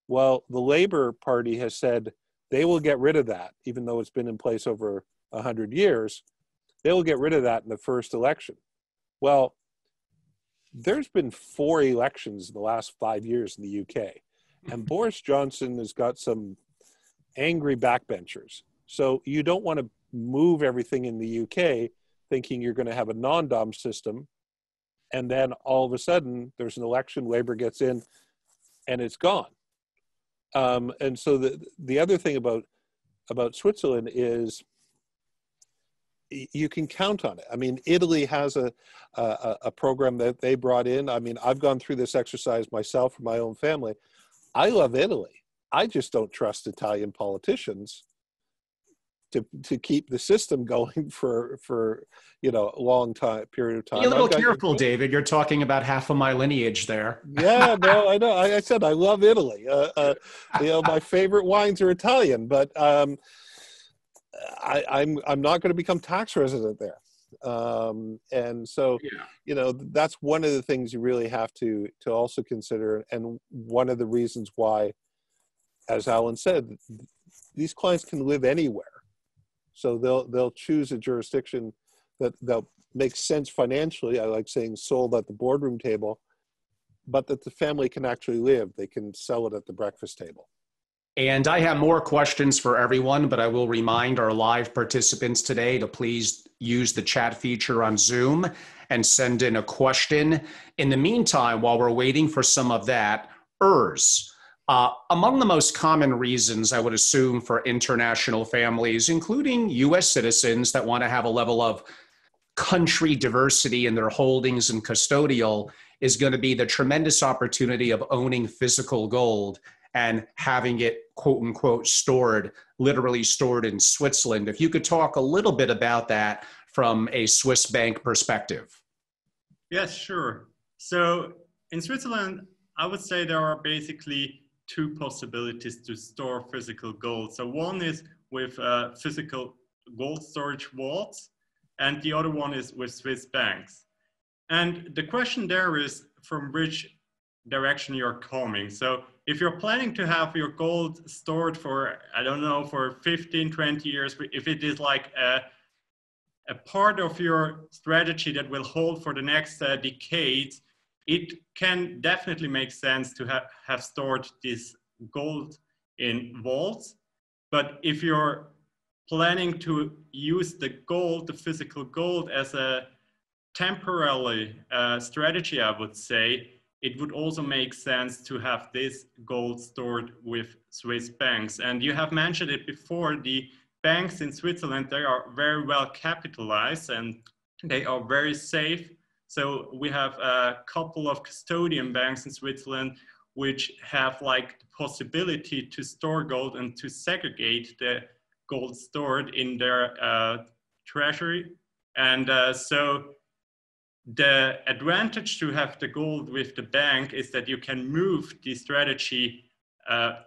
Well, the Labour Party has said they will get rid of that, even though it's been in place over 100 years. They will get rid of that in the first election. Well, there's been 4 elections in the last 5 years in the UK, and Boris Johnson has got some angry backbenchers. So you don't want to move everything in the UK thinking you're going to have a non-dom system, and then all of a sudden there's an election, Labour gets in, and it's gone. And so the other thing about Switzerland is you can count on it. I mean, Italy has a program that they brought in. I mean, I've gone through this exercise myself for my own family. I love Italy. I just don't trust Italian politicians to keep the system going for you know, a long period of time. Be a little careful, David. You're talking about half of my lineage there. Yeah, no, I know. I said I love Italy. You know, my favorite wines are Italian, but I'm not going to become tax resident there. And so, you know, that's one of the things you really have to also consider, and one of the reasons why, as Allan said, these clients can live anywhere. So they'll choose a jurisdiction that makes sense financially. I like saying sold at the boardroom table, but that the family can actually live. They can sell it at the breakfast table. And I have more questions for everyone, but I will remind our live participants today to please use the chat feature on Zoom and send in a question. In the meantime, while we're waiting for some of that, ERS. Among the most common reasons, I would assume, for international families, including U.S. citizens that want to have a level of country diversity in their holdings and custodial, is going to be the tremendous opportunity of owning physical gold and having it, quote unquote, stored, literally stored in Switzerland. If you could talk a little bit about that from a Swiss bank perspective. Yes, sure. So in Switzerland, I would say there are basically 2 possibilities to store physical gold. So one is with physical gold storage vaults, and the other one is with Swiss banks. And the question there is from which direction you're coming. So if you're planning to have your gold stored for, I don't know, for 15, 20 years, if it is like a part of your strategy that will hold for the next decades, it can definitely make sense to have stored this gold in vaults. But if you're planning to use the gold, the physical gold, as a temporary strategy, I would say, it would also make sense to have this gold stored with Swiss banks. And you have mentioned it before, the banks in Switzerland, they are very well capitalized and they are very safe. So we have a couple of custodian banks in Switzerland which have like the possibility to store gold and to segregate the gold stored in their treasury. And so the advantage to have the gold with the bank is that you can move the strategy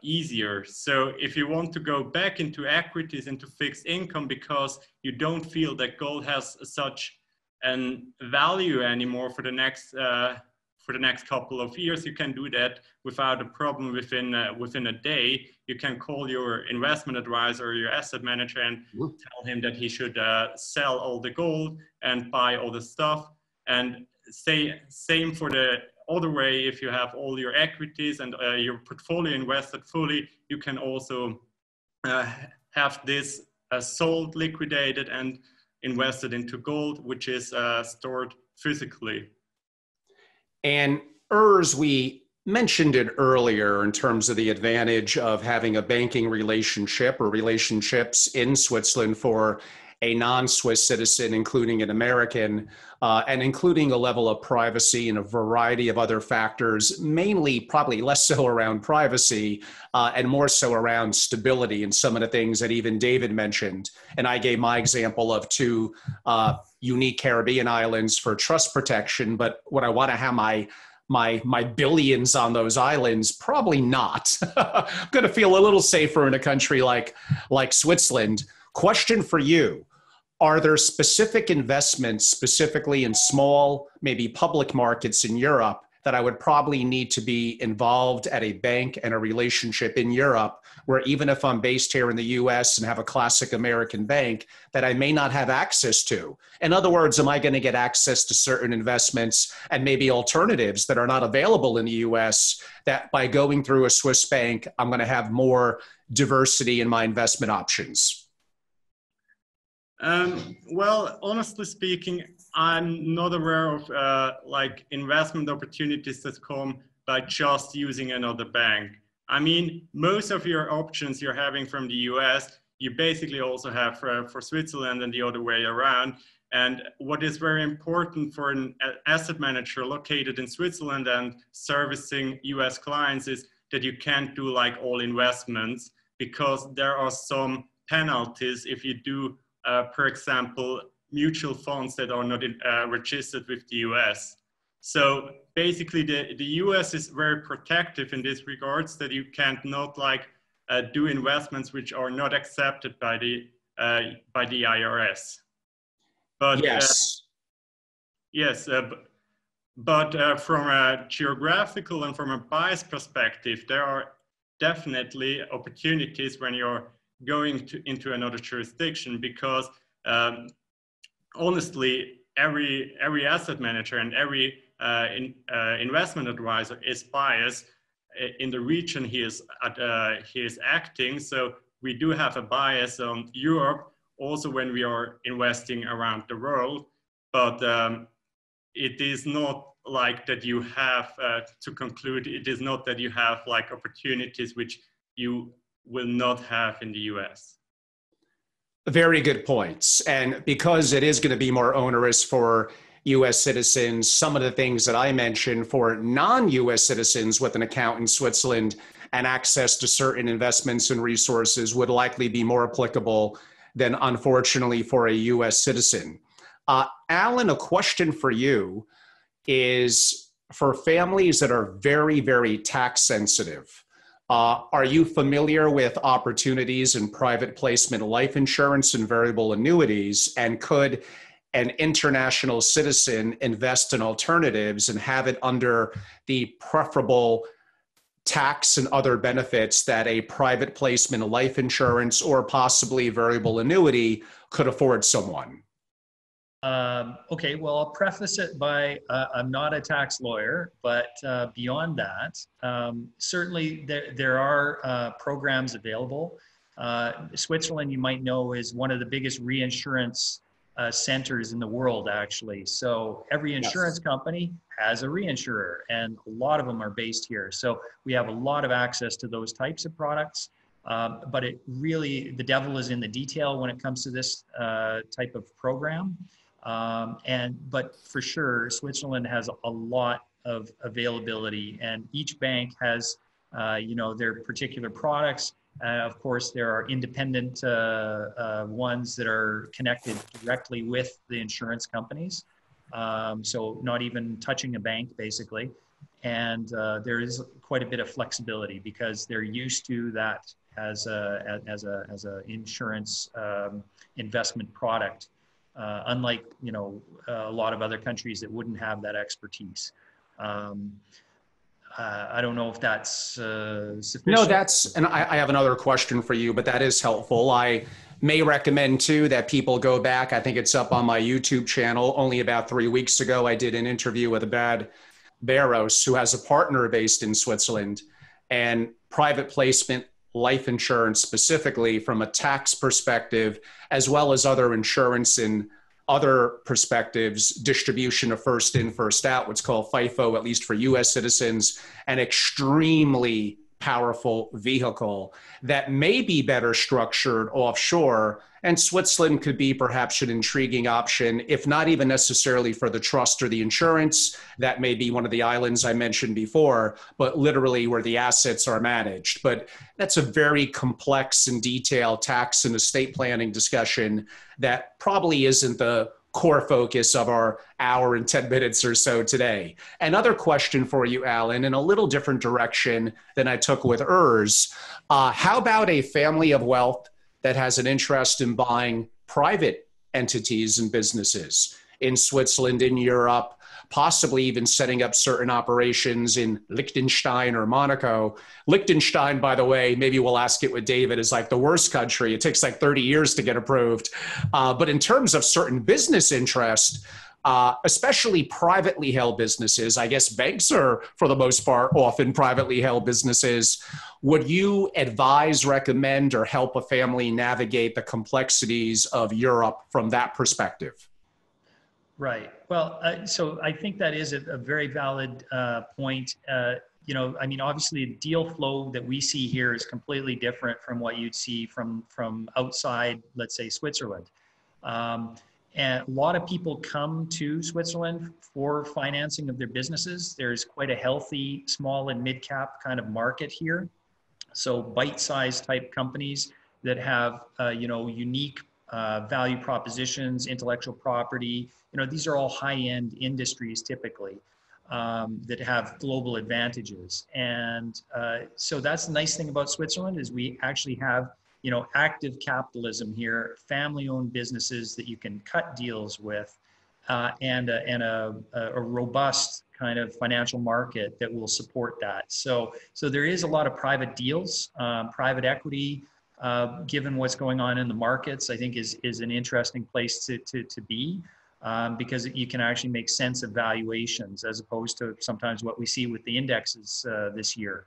easier. So if you want to go back into equities, into fixed income, because you don't feel that gold has such an value anymore for the next couple of years, you can do that without a problem within a day. You can call your investment advisor or your asset manager and tell him that he should sell all the gold and buy all the stuff. And same for the other way. If you have all your equities and your portfolio invested fully, you can also have this sold, liquidated, and invested into gold, which is stored physically. And Urs, we mentioned it earlier in terms of the advantage of having a banking relationship or relationships in Switzerland for a non-Swiss citizen, including an American, and including a level of privacy and a variety of other factors, mainly probably less so around privacy and more so around stability and some of the things that even David mentioned. And I gave my example of two unique Caribbean islands for trust protection, but would I want to have my billions on those islands? Probably not. I'm going to feel a little safer in a country like Switzerland. Question for you. Are there specific investments, specifically in small, maybe public markets in Europe, that I would probably need to be involved at a bank and a relationship in Europe, where even if I'm based here in the US and have a classic American bank, that I may not have access to? In other words, am I going to get access to certain investments and maybe alternatives that are not available in the US, that by going through a Swiss bank, I'm going to have more diversity in my investment options? Well, honestly speaking, I'm not aware of like investment opportunities that come by just using another bank. I mean, most of your options you're having from the US, you basically also have for Switzerland and the other way around. And what is very important for an asset manager located in Switzerland and servicing US clients is that you can't do like all investments, because there are some penalties if you do for example, mutual funds that are not registered with the US. So basically the US is very protective in this regards, that you can't not like do investments which are not accepted by the IRS. But yes, but from a geographical and from a bias perspective, there are definitely opportunities when you're going into another jurisdiction, because honestly, every asset manager and every investment advisor is biased in the region he is acting. So we do have a bias on Europe also when we are investing around the world, but it is not like that you have to conclude, it is not that you have like opportunities which you will not have in the US. Very good points. And because it is going to be more onerous for US citizens, some of the things that I mentioned for non-US citizens with an account in Switzerland and access to certain investments and resources would likely be more applicable than, unfortunately, for a US citizen. Allan, a question for you is, for families that are very, very tax sensitive, are you familiar with opportunities in private placement life insurance and variable annuities? And could an international citizen invest in alternatives and have it under the preferable tax and other benefits that a private placement life insurance or possibly variable annuity could afford someone? Okay, well, I'll preface it by I'm not a tax lawyer, but beyond that, certainly there are programs available. Switzerland, you might know, is one of the biggest reinsurance centers in the world, actually. So every insurance company has a reinsurer, and a lot of them are based here. So we have a lot of access to those types of products. But it really, the devil is in the detail when it comes to this type of program. But for sure, Switzerland has a lot of availability, and each bank has, their particular products. Of course, there are independent ones that are connected directly with the insurance companies. So not even touching a bank, basically. And there is quite a bit of flexibility because they're used to that as a insurance investment product, unlike a lot of other countries that wouldn't have that expertise. I don't know if that's sufficient. No, and I have another question for you, but that is helpful. I may recommend too that people go back. I think it's up on my YouTube channel. Only about 3 weeks ago, I did an interview with Abad Barros, who has a partner based in Switzerland, and private placement life insurance specifically from a tax perspective, as well as other insurance and other perspectives, distribution of first in, first out, what's called FIFO, at least for US citizens, an extremely powerful vehicle that may be better structured offshore. And Switzerland could be perhaps an intriguing option, if not even necessarily for the trust or the insurance. That may be one of the islands I mentioned before, but literally where the assets are managed. But that's a very complex and detailed tax and estate planning discussion that probably isn't the core focus of our hour and 10 minutes or so today. Another question for you, Allan, in a little different direction than I took with Urs. How about a family of wealth that has an interest in buying private entities and businesses in Switzerland, in Europe, possibly even setting up certain operations in Liechtenstein or Monaco? Liechtenstein, by the way, maybe we'll ask it with David, is like the worst country. It takes like 30 years to get approved. But in terms of certain business interest, especially privately held businesses, I guess banks are, for the most part, often privately held businesses. Would you advise, recommend, or help a family navigate the complexities of Europe from that perspective? Right. Well, so I think that is a very valid point. Obviously, the deal flow that we see here is completely different from what you'd see from outside, let's say, Switzerland. And a lot of people come to Switzerland for financing of their businesses. There's quite a healthy small and mid-cap kind of market here. So bite-sized type companies that have, unique value propositions, intellectual property. These are all high-end industries typically that have global advantages. And so that's the nice thing about Switzerland is we actually have, active capitalism here, family-owned businesses that you can cut deals with, and a robust kind of financial market that will support that. So there is a lot of private deals, private equity, given what's going on in the markets, I think is an interesting place to be, because you can actually make sense of valuations as opposed to sometimes what we see with the indexes this year.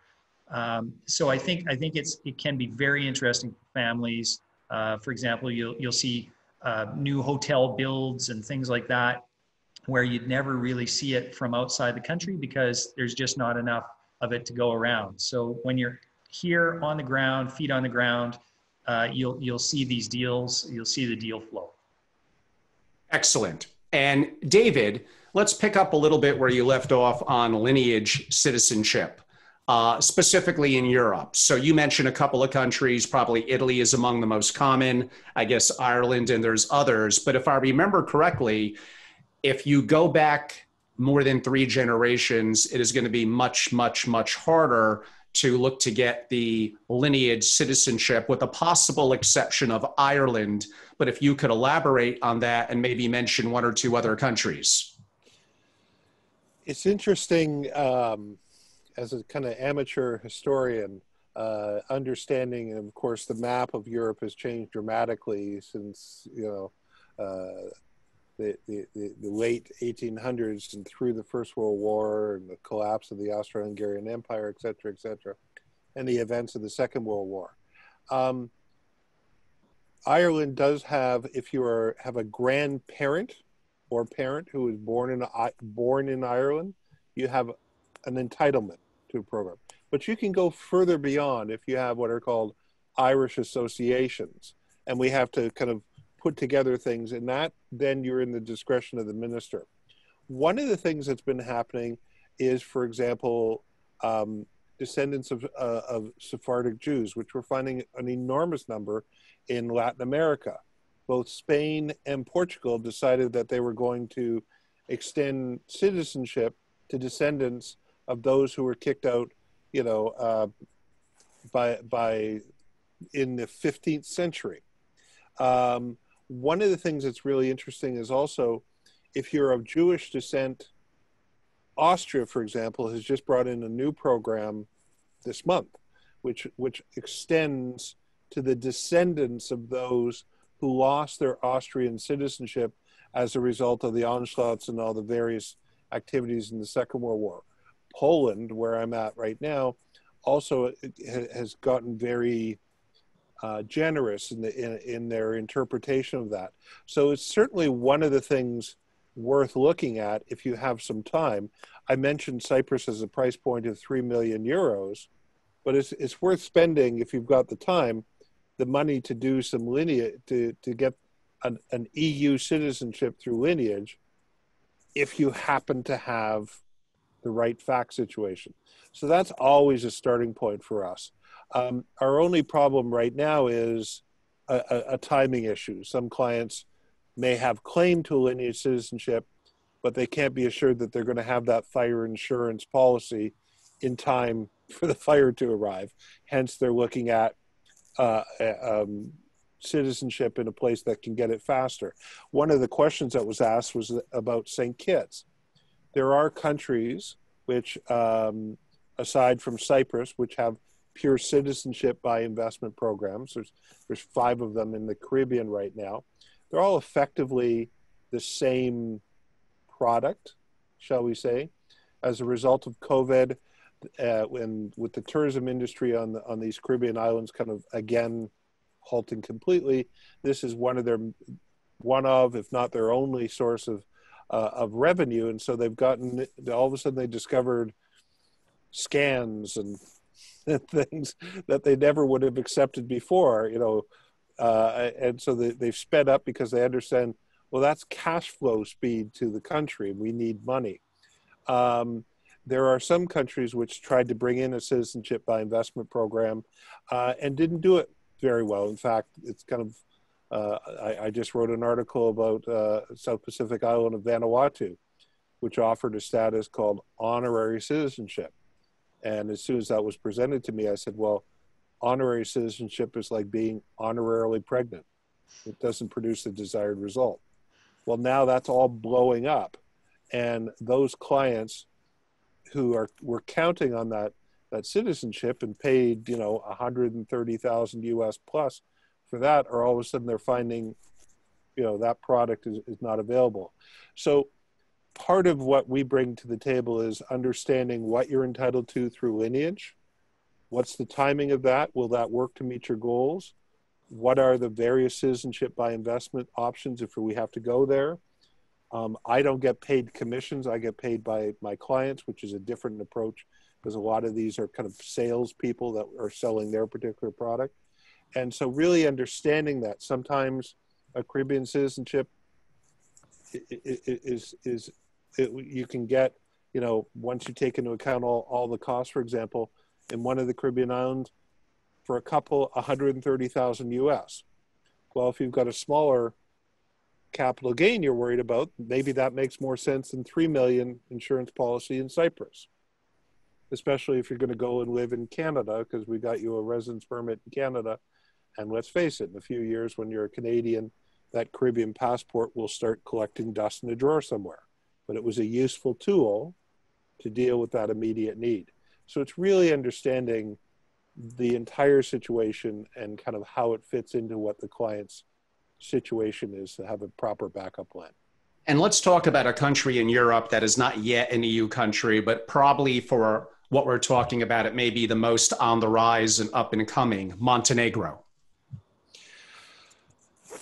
So I think it can be very interesting for families. For example, you'll see new hotel builds and things like that, where you'd never really see it from outside the country because there's just not enough of it to go around. So when you're here on the ground, feet on the ground, you'll see these deals, you'll see the deal flow. Excellent. And David, let's pick up a little bit where you left off on lineage citizenship, specifically in Europe. So you mentioned a couple of countries, probably Italy is among the most common, I guess Ireland, and there's others. But if I remember correctly, if you go back more than 3 generations, it is going to be much, much, much harder to look to get the lineage citizenship, with the possible exception of Ireland. But if you could elaborate on that and maybe mention 1 or 2 other countries. It's interesting, as a kind of amateur historian, understanding, and of course the map of Europe has changed dramatically since, the late 1800s and through the First World War and the collapse of the Austro-Hungarian Empire, et cetera, and the events of the Second World War. Ireland does have, if you have a grandparent or parent who was born in Ireland, you have an entitlement to a program. But you can go further beyond if you have what are called Irish associations, and we have to kind of put together things, and that then you're in the discretion of the minister. One of the things that's been happening is, for example, descendants of Sephardic Jews, which we're finding an enormous number in Latin America. Both Spain and Portugal decided that they were going to extend citizenship to descendants of those who were kicked out, by in the 15th century. One of the things that's really interesting is also, if you're of Jewish descent, Austria, for example, has just brought in a new program this month, which extends to the descendants of those who lost their Austrian citizenship as a result of the Anschluss and all the various activities in the Second World War. Poland, where I'm at right now, also has gotten very generous in their interpretation of that. So it's certainly one of the things worth looking at if you have some time. I mentioned Cyprus as a price point of 3 million euros, but it's worth spending, if you've got the time, the money to do some lineage, to get an EU citizenship through lineage, if you happen to have the right fact situation. So that's always a starting point for us. Our only problem right now is a timing issue. Some clients may have claim to lineage citizenship, but they can't be assured that they're going to have that fire insurance policy in time for the fire to arrive. Hence, they're looking at citizenship in a place that can get it faster. One of the questions that was asked was about St. Kitts. There are countries which, aside from Cyprus, which have pure citizenship by investment programs. There's 5 of them in the Caribbean right now. They're all effectively the same product, shall we say. As a result of COVID, and with the tourism industry on these Caribbean islands kind of again halting completely, this is one of, if not their only source of revenue. And so they've gotten, all of a sudden they discovered scans and things that they never would have accepted before, and so they've sped up because they understand, well, that's cash flow speed to the country. We need money. There are some countries which tried to bring in a citizenship by investment program and didn't do it very well. In fact, it's kind of, I just wrote an article about South Pacific island of Vanuatu, which offered a status called honorary citizenship. And as soon as that was presented to me, I said, well, honorary citizenship is like being honorarily pregnant. It doesn't produce the desired result. Well, now that's all blowing up. And those clients who were counting on that citizenship and paid, 130,000 US plus for that, are all of a sudden they're finding, that product is not available. So part of what we bring to the table is understanding what you're entitled to through lineage. What's the timing of that? Will that work to meet your goals? What are the various citizenship by investment options if we have to go there? I don't get paid commissions. I get paid by my clients, which is a different approach because a lot of these are kind of salespeople that are selling their particular product. And so really understanding that sometimes a Caribbean citizenship you can get, once you take into account all the costs, for example, in one of the Caribbean islands, for a couple, 130,000 US. Well, if you've got a smaller capital gain you're worried about, maybe that makes more sense than 3 million insurance policy in Cyprus, especially if you're going to go and live in Canada, because we got you a residence permit in Canada. And let's face it, in a few years, when you're a Canadian, that Caribbean passport will start collecting dust in a drawer somewhere. But it was a useful tool to deal with that immediate need. So it's really understanding the entire situation and kind of how it fits into what the client's situation is to have a proper backup plan. And let's talk about a country in Europe that is not yet an EU country, but probably for what we're talking about, it may be the most on the rise and up and coming, Montenegro.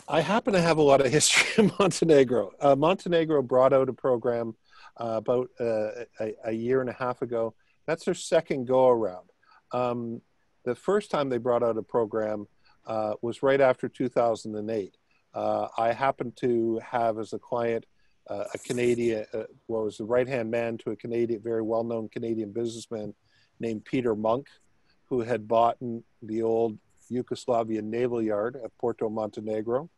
I happen to have a lot of history in Montenegro. Montenegro brought out a program about a year and a half ago. That's their second go around. The first time they brought out a program was right after 2008. I happened to have as a client a Canadian, was the right-hand man to a Canadian, very well-known Canadian businessman named Peter Monk, who had bought the old Yugoslavian naval yard at Porto Montenegro.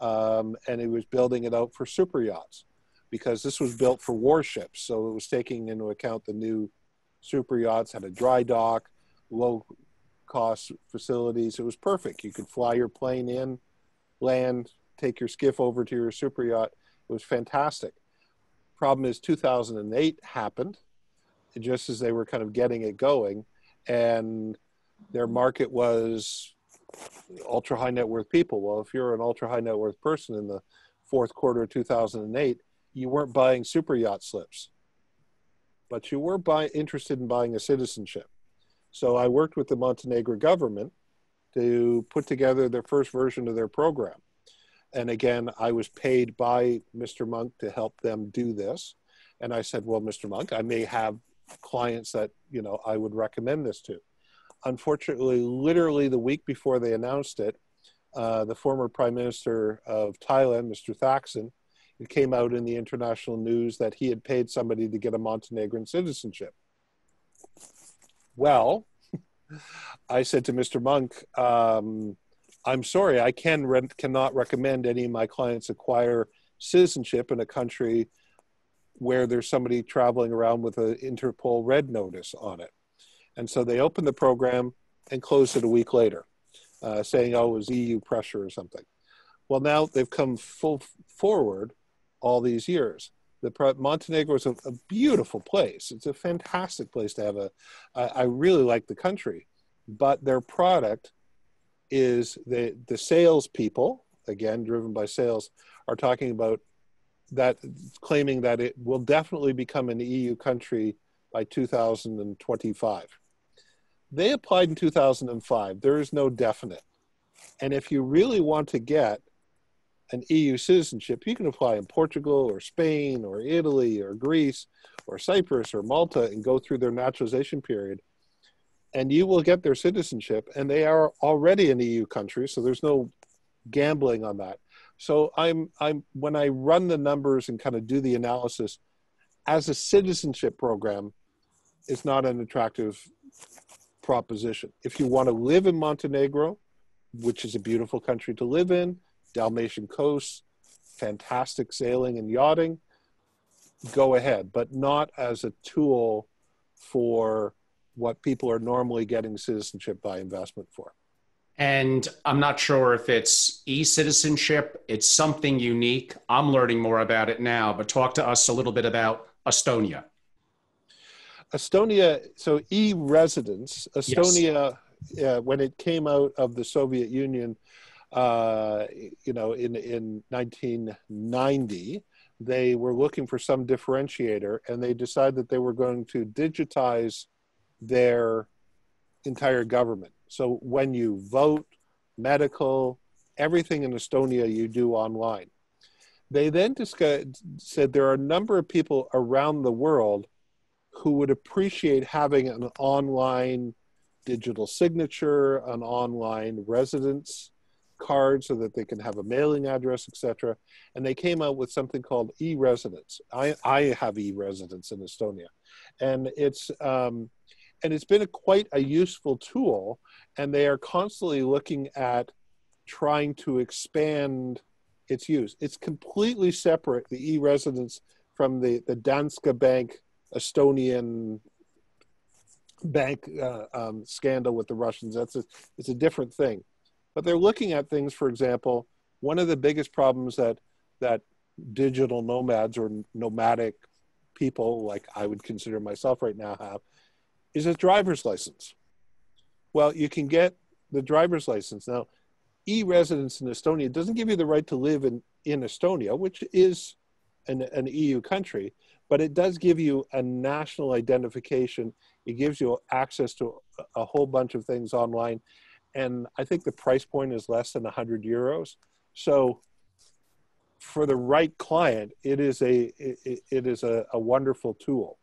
And he was building it out for super yachts because this was built for warships. So it was taking into account the new super yachts, had a dry dock, low cost facilities. It was perfect. You could fly your plane in, land, take your skiff over to your super yacht. It was fantastic. Problem is 2008 happened just as they were kind of getting it going, and their market was ultra high net worth people. Well, if you're an ultra high net worth person in the fourth quarter of 2008, you weren't buying super yacht slips, but you were interested in buying a citizenship. So I worked with the Montenegro government to put together their first version of their program. And again, I was paid by Mr. Monk to help them do this. And I said, well, Mr. Monk, I may have clients that, you know, I would recommend this to. Unfortunately, literally the week before they announced it, the former Prime Minister of Thailand, Mr. Thaksin, it came out in the international news that he had paid somebody to get a Montenegrin citizenship. Well, I said to Mr. Monk, I'm sorry, I cannot recommend any of my clients acquire citizenship in a country where there's somebody traveling around with an Interpol red notice on it. And so they opened the program and closed it a week later, saying, oh, it was EU pressure or something. Well, now they've come forward all these years. Montenegro is a beautiful place. It's a fantastic place to have I really like the country, but their product is the salespeople, again, driven by sales, are talking about that, claiming that it will definitely become an EU country by 2025. They applied in 2005. There is no definite. And if you really want to get an EU citizenship, you can apply in Portugal or Spain or Italy or Greece or Cyprus or Malta and go through their naturalization period, and you will get their citizenship, and they are already an EU country, so there's no gambling on that. So when I run the numbers and kind of do the analysis, as a citizenship program, it's not an attractive proposition. If you want to live in Montenegro, which is a beautiful country to live in, Dalmatian coast, fantastic sailing and yachting, go ahead, but not as a tool for what people are normally getting citizenship by investment for. And I'm not sure if it's e-citizenship. It's something unique. I'm learning more about it now, but talk to us a little bit about Estonia. Estonia, so e-residence, Estonia, yes. When it came out of the Soviet Union, you know, in 1990, they were looking for some differentiator, and they decided that they were going to digitize their entire government. So when you vote, medical, everything in Estonia you do online. They then said there are a number of people around the world who would appreciate having an online digital signature, an online residence card so that they can have a mailing address, etc. And they came out with something called e-residence. I have e-residence in Estonia, and it's been quite a useful tool, and they are constantly looking at trying to expand its use. It's completely separate, the e-residence, from the Danske Bank Estonian bank scandal with the Russians. It's a different thing. But they're looking at things, for example, one of the biggest problems that digital nomads or nomadic people, like I would consider myself right now, have, is a driver's license. Well, you can get the driver's license. Now, e-residence in Estonia doesn't give you the right to live in Estonia, which is an EU country, but it does give you a national identification. It gives you access to a whole bunch of things online. And I think the price point is less than 100 euros. So for the right client, it is a wonderful tool.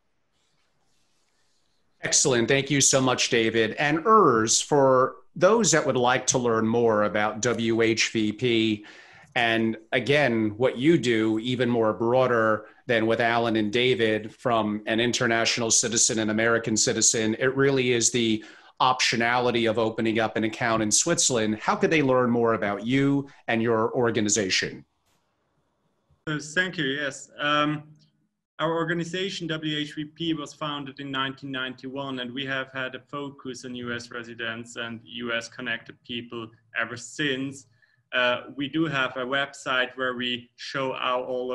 Excellent. Thank you so much, David. And Urs, for those that would like to learn more about WHVP, and again, what you do, even more broader than with Allan and David, from an international citizen and American citizen, it really is the optionality of opening up an account in Switzerland. How could they learn more about you and your organization? Thank you. Yes. our organization, WHVP, was founded in 1991, and we have had a focus on US residents and US connected people ever since. We do have a website where we show all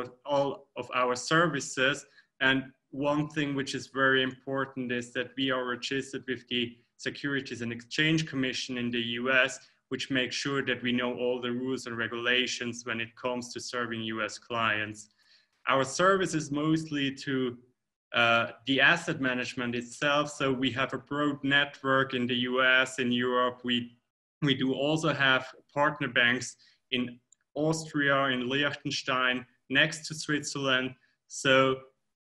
of our services. And one thing which is very important is that we are registered with the Securities and Exchange Commission in the US, which makes sure that we know all the rules and regulations when it comes to serving US clients. Our service is mostly to the asset management itself. So we have a broad network in the US, in Europe. We do also have partner banks in Austria, in Liechtenstein, next to Switzerland. So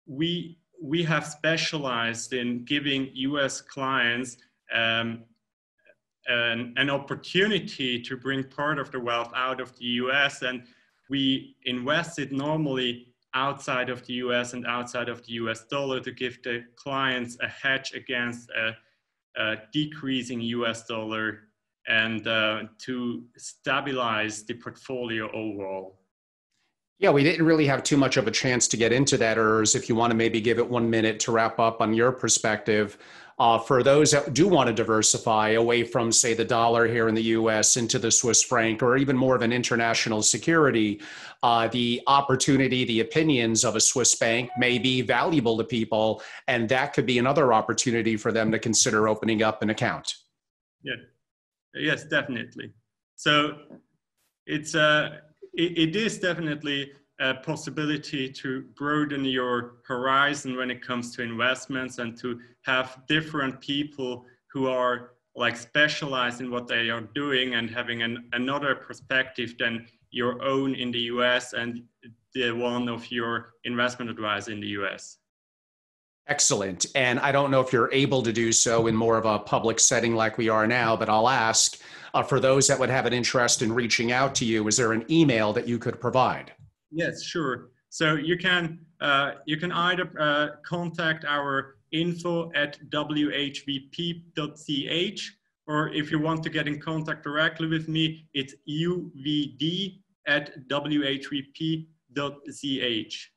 we have specialized in giving US clients an opportunity to bring part of the wealth out of the US, and we invest it normally outside of the US and outside of the US dollar to give the clients a hedge against a decreasing US dollar and to stabilize the portfolio overall. Yeah, we didn't really have too much of a chance to get into that, Urs. If you want to maybe give it 1 minute to wrap up on your perspective, for those that do want to diversify away from, say, the dollar here in the US into the Swiss franc, or even more of an international security, the opportunity, the opinions of a Swiss bank may be valuable to people, and that could be another opportunity for them to consider opening up an account. Yeah. Yes, definitely. So it is definitely a possibility to broaden your horizon when it comes to investments and to have different people who are like specialized in what they are doing and having another perspective than your own in the US and the one of your investment advisor in the US. Excellent. And I don't know if you're able to do so in more of a public setting like we are now, but I'll ask, for those that would have an interest in reaching out to you, is there an email that you could provide? Yes, sure. So you can either contact our info@whvp.ch, or if you want to get in contact directly with me, it's uvd@whvp.ch.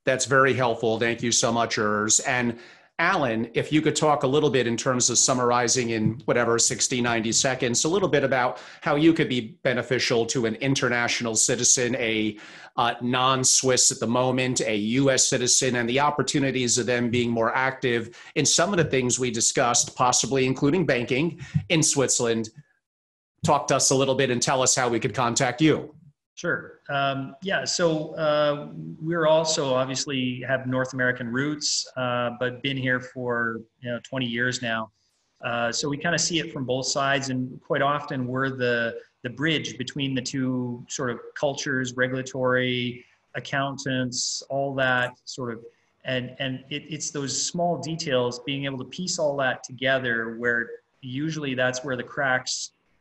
That's very helpful. Thank you so much, Urs. And Allan, if you could talk a little bit in terms of summarizing in whatever, 60, 90 seconds, a little bit about how you could be beneficial to an international citizen, a non-Swiss at the moment, a US citizen, and the opportunities of them being more active in some of the things we discussed, possibly including banking in Switzerland. Talk to us a little bit and tell us how we could contact you. Sure. Yeah, so we're also obviously have North American roots, but been here for 20 years now. So we kind of see it from both sides, and quite often we're the bridge between the two sort of cultures, regulatory, accountants, all that sort of, and it's those small details, being able to piece all that together, where usually that's where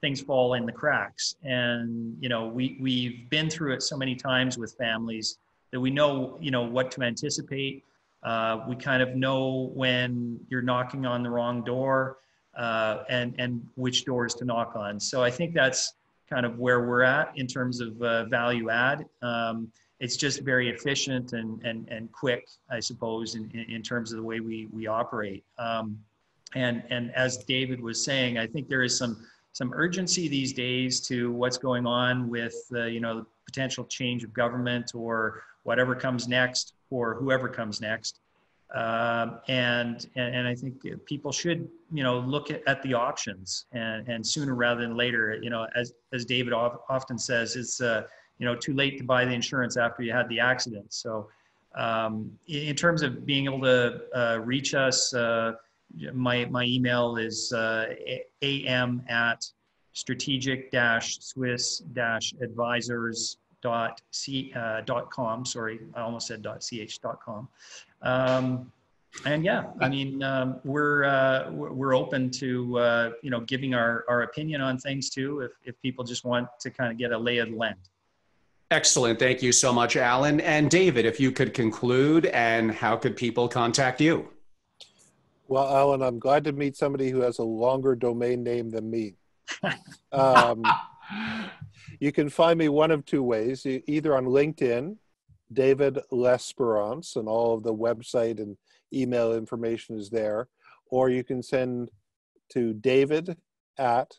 things fall in the cracks. And, we've been through it so many times with families that we know, what to anticipate. We kind of know when you're knocking on the wrong door and which doors to knock on. So I think that's kind of where we're at in terms of value add. It's just very efficient and quick, I suppose, in terms of the way we operate. And as David was saying, I think there is some urgency these days to what's going on with the potential change of government or whatever comes next for whoever comes next. And I think people should look at the options and sooner rather than later. As David often says, it's too late to buy the insurance after you had the accident. So in terms of being able to reach us, my email is am@strategic-swiss-advisors.com. Sorry, I almost said .ch.com. And yeah, I mean, we're open to giving our opinion on things too, if people just want to kind of get a lay of the land. Excellent. Thank you so much, Allan. And David, if you could conclude, and how could people contact you? Well, Allan, I'm glad to meet somebody who has a longer domain name than me. You can find me one of two ways, either on LinkedIn, David Lesperance, and all of the website and email information is there. Or you can send to David at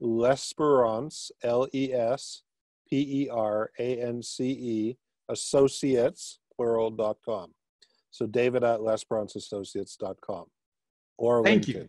Lesperance, LESPERANCE, associates, plural.com. So David at lesperanceassociates.com or Thank LinkedIn. you.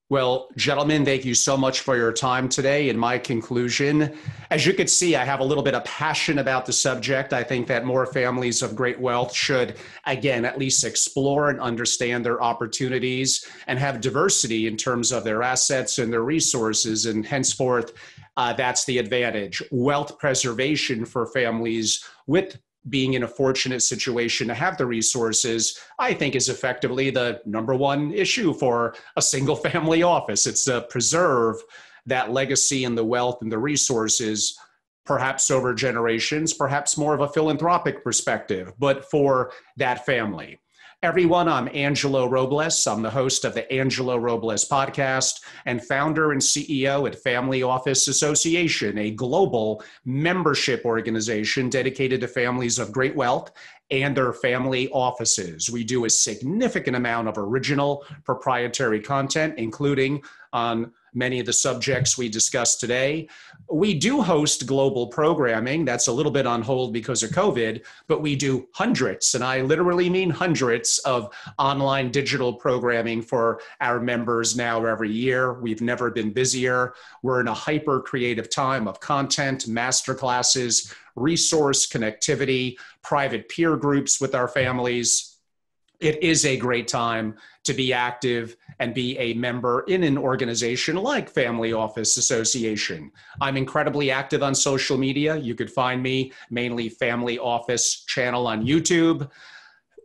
Well, gentlemen, thank you so much for your time today. In my conclusion, as you could see, I have a little bit of passion about the subject. I think that more families of great wealth should, again, at least explore and understand their opportunities and have diversity in terms of their assets and their resources. And henceforth, that's the advantage. Wealth preservation for families with being in a fortunate situation to have the resources, I think is effectively the number one issue for a single family office. It's to preserve that legacy and the wealth and the resources, perhaps over generations, perhaps more of a philanthropic perspective, but for that family. Everyone, I'm Angelo Robles. I'm the host of the Angelo Robles Podcast and founder and CEO at Family Office Association, a global membership organization dedicated to families of great wealth and their family offices. We do a significant amount of original proprietary content, including on many of the subjects we discussed today. We do host global programming. That's a little bit on hold because of COVID, but we do hundreds, and I literally mean hundreds, of online digital programming for our members now every year. We've never been busier. We're in a hyper creative time of content, masterclasses, resource connectivity, private peer groups with our families. It is a great time to be active and be a member in an organization like Family Office Association. I'm incredibly active on social media. You could find me mainly Family Office channel on YouTube.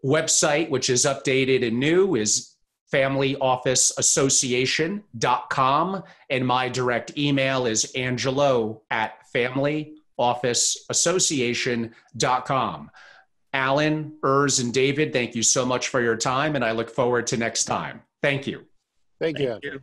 Website, which is updated and new, is familyofficeassociation.com. And my direct email is angelo@familyofficeassociation.com. Allan, Urs, and David, thank you so much for your time, and I look forward to next time. Thank you. Thank you. Thank you.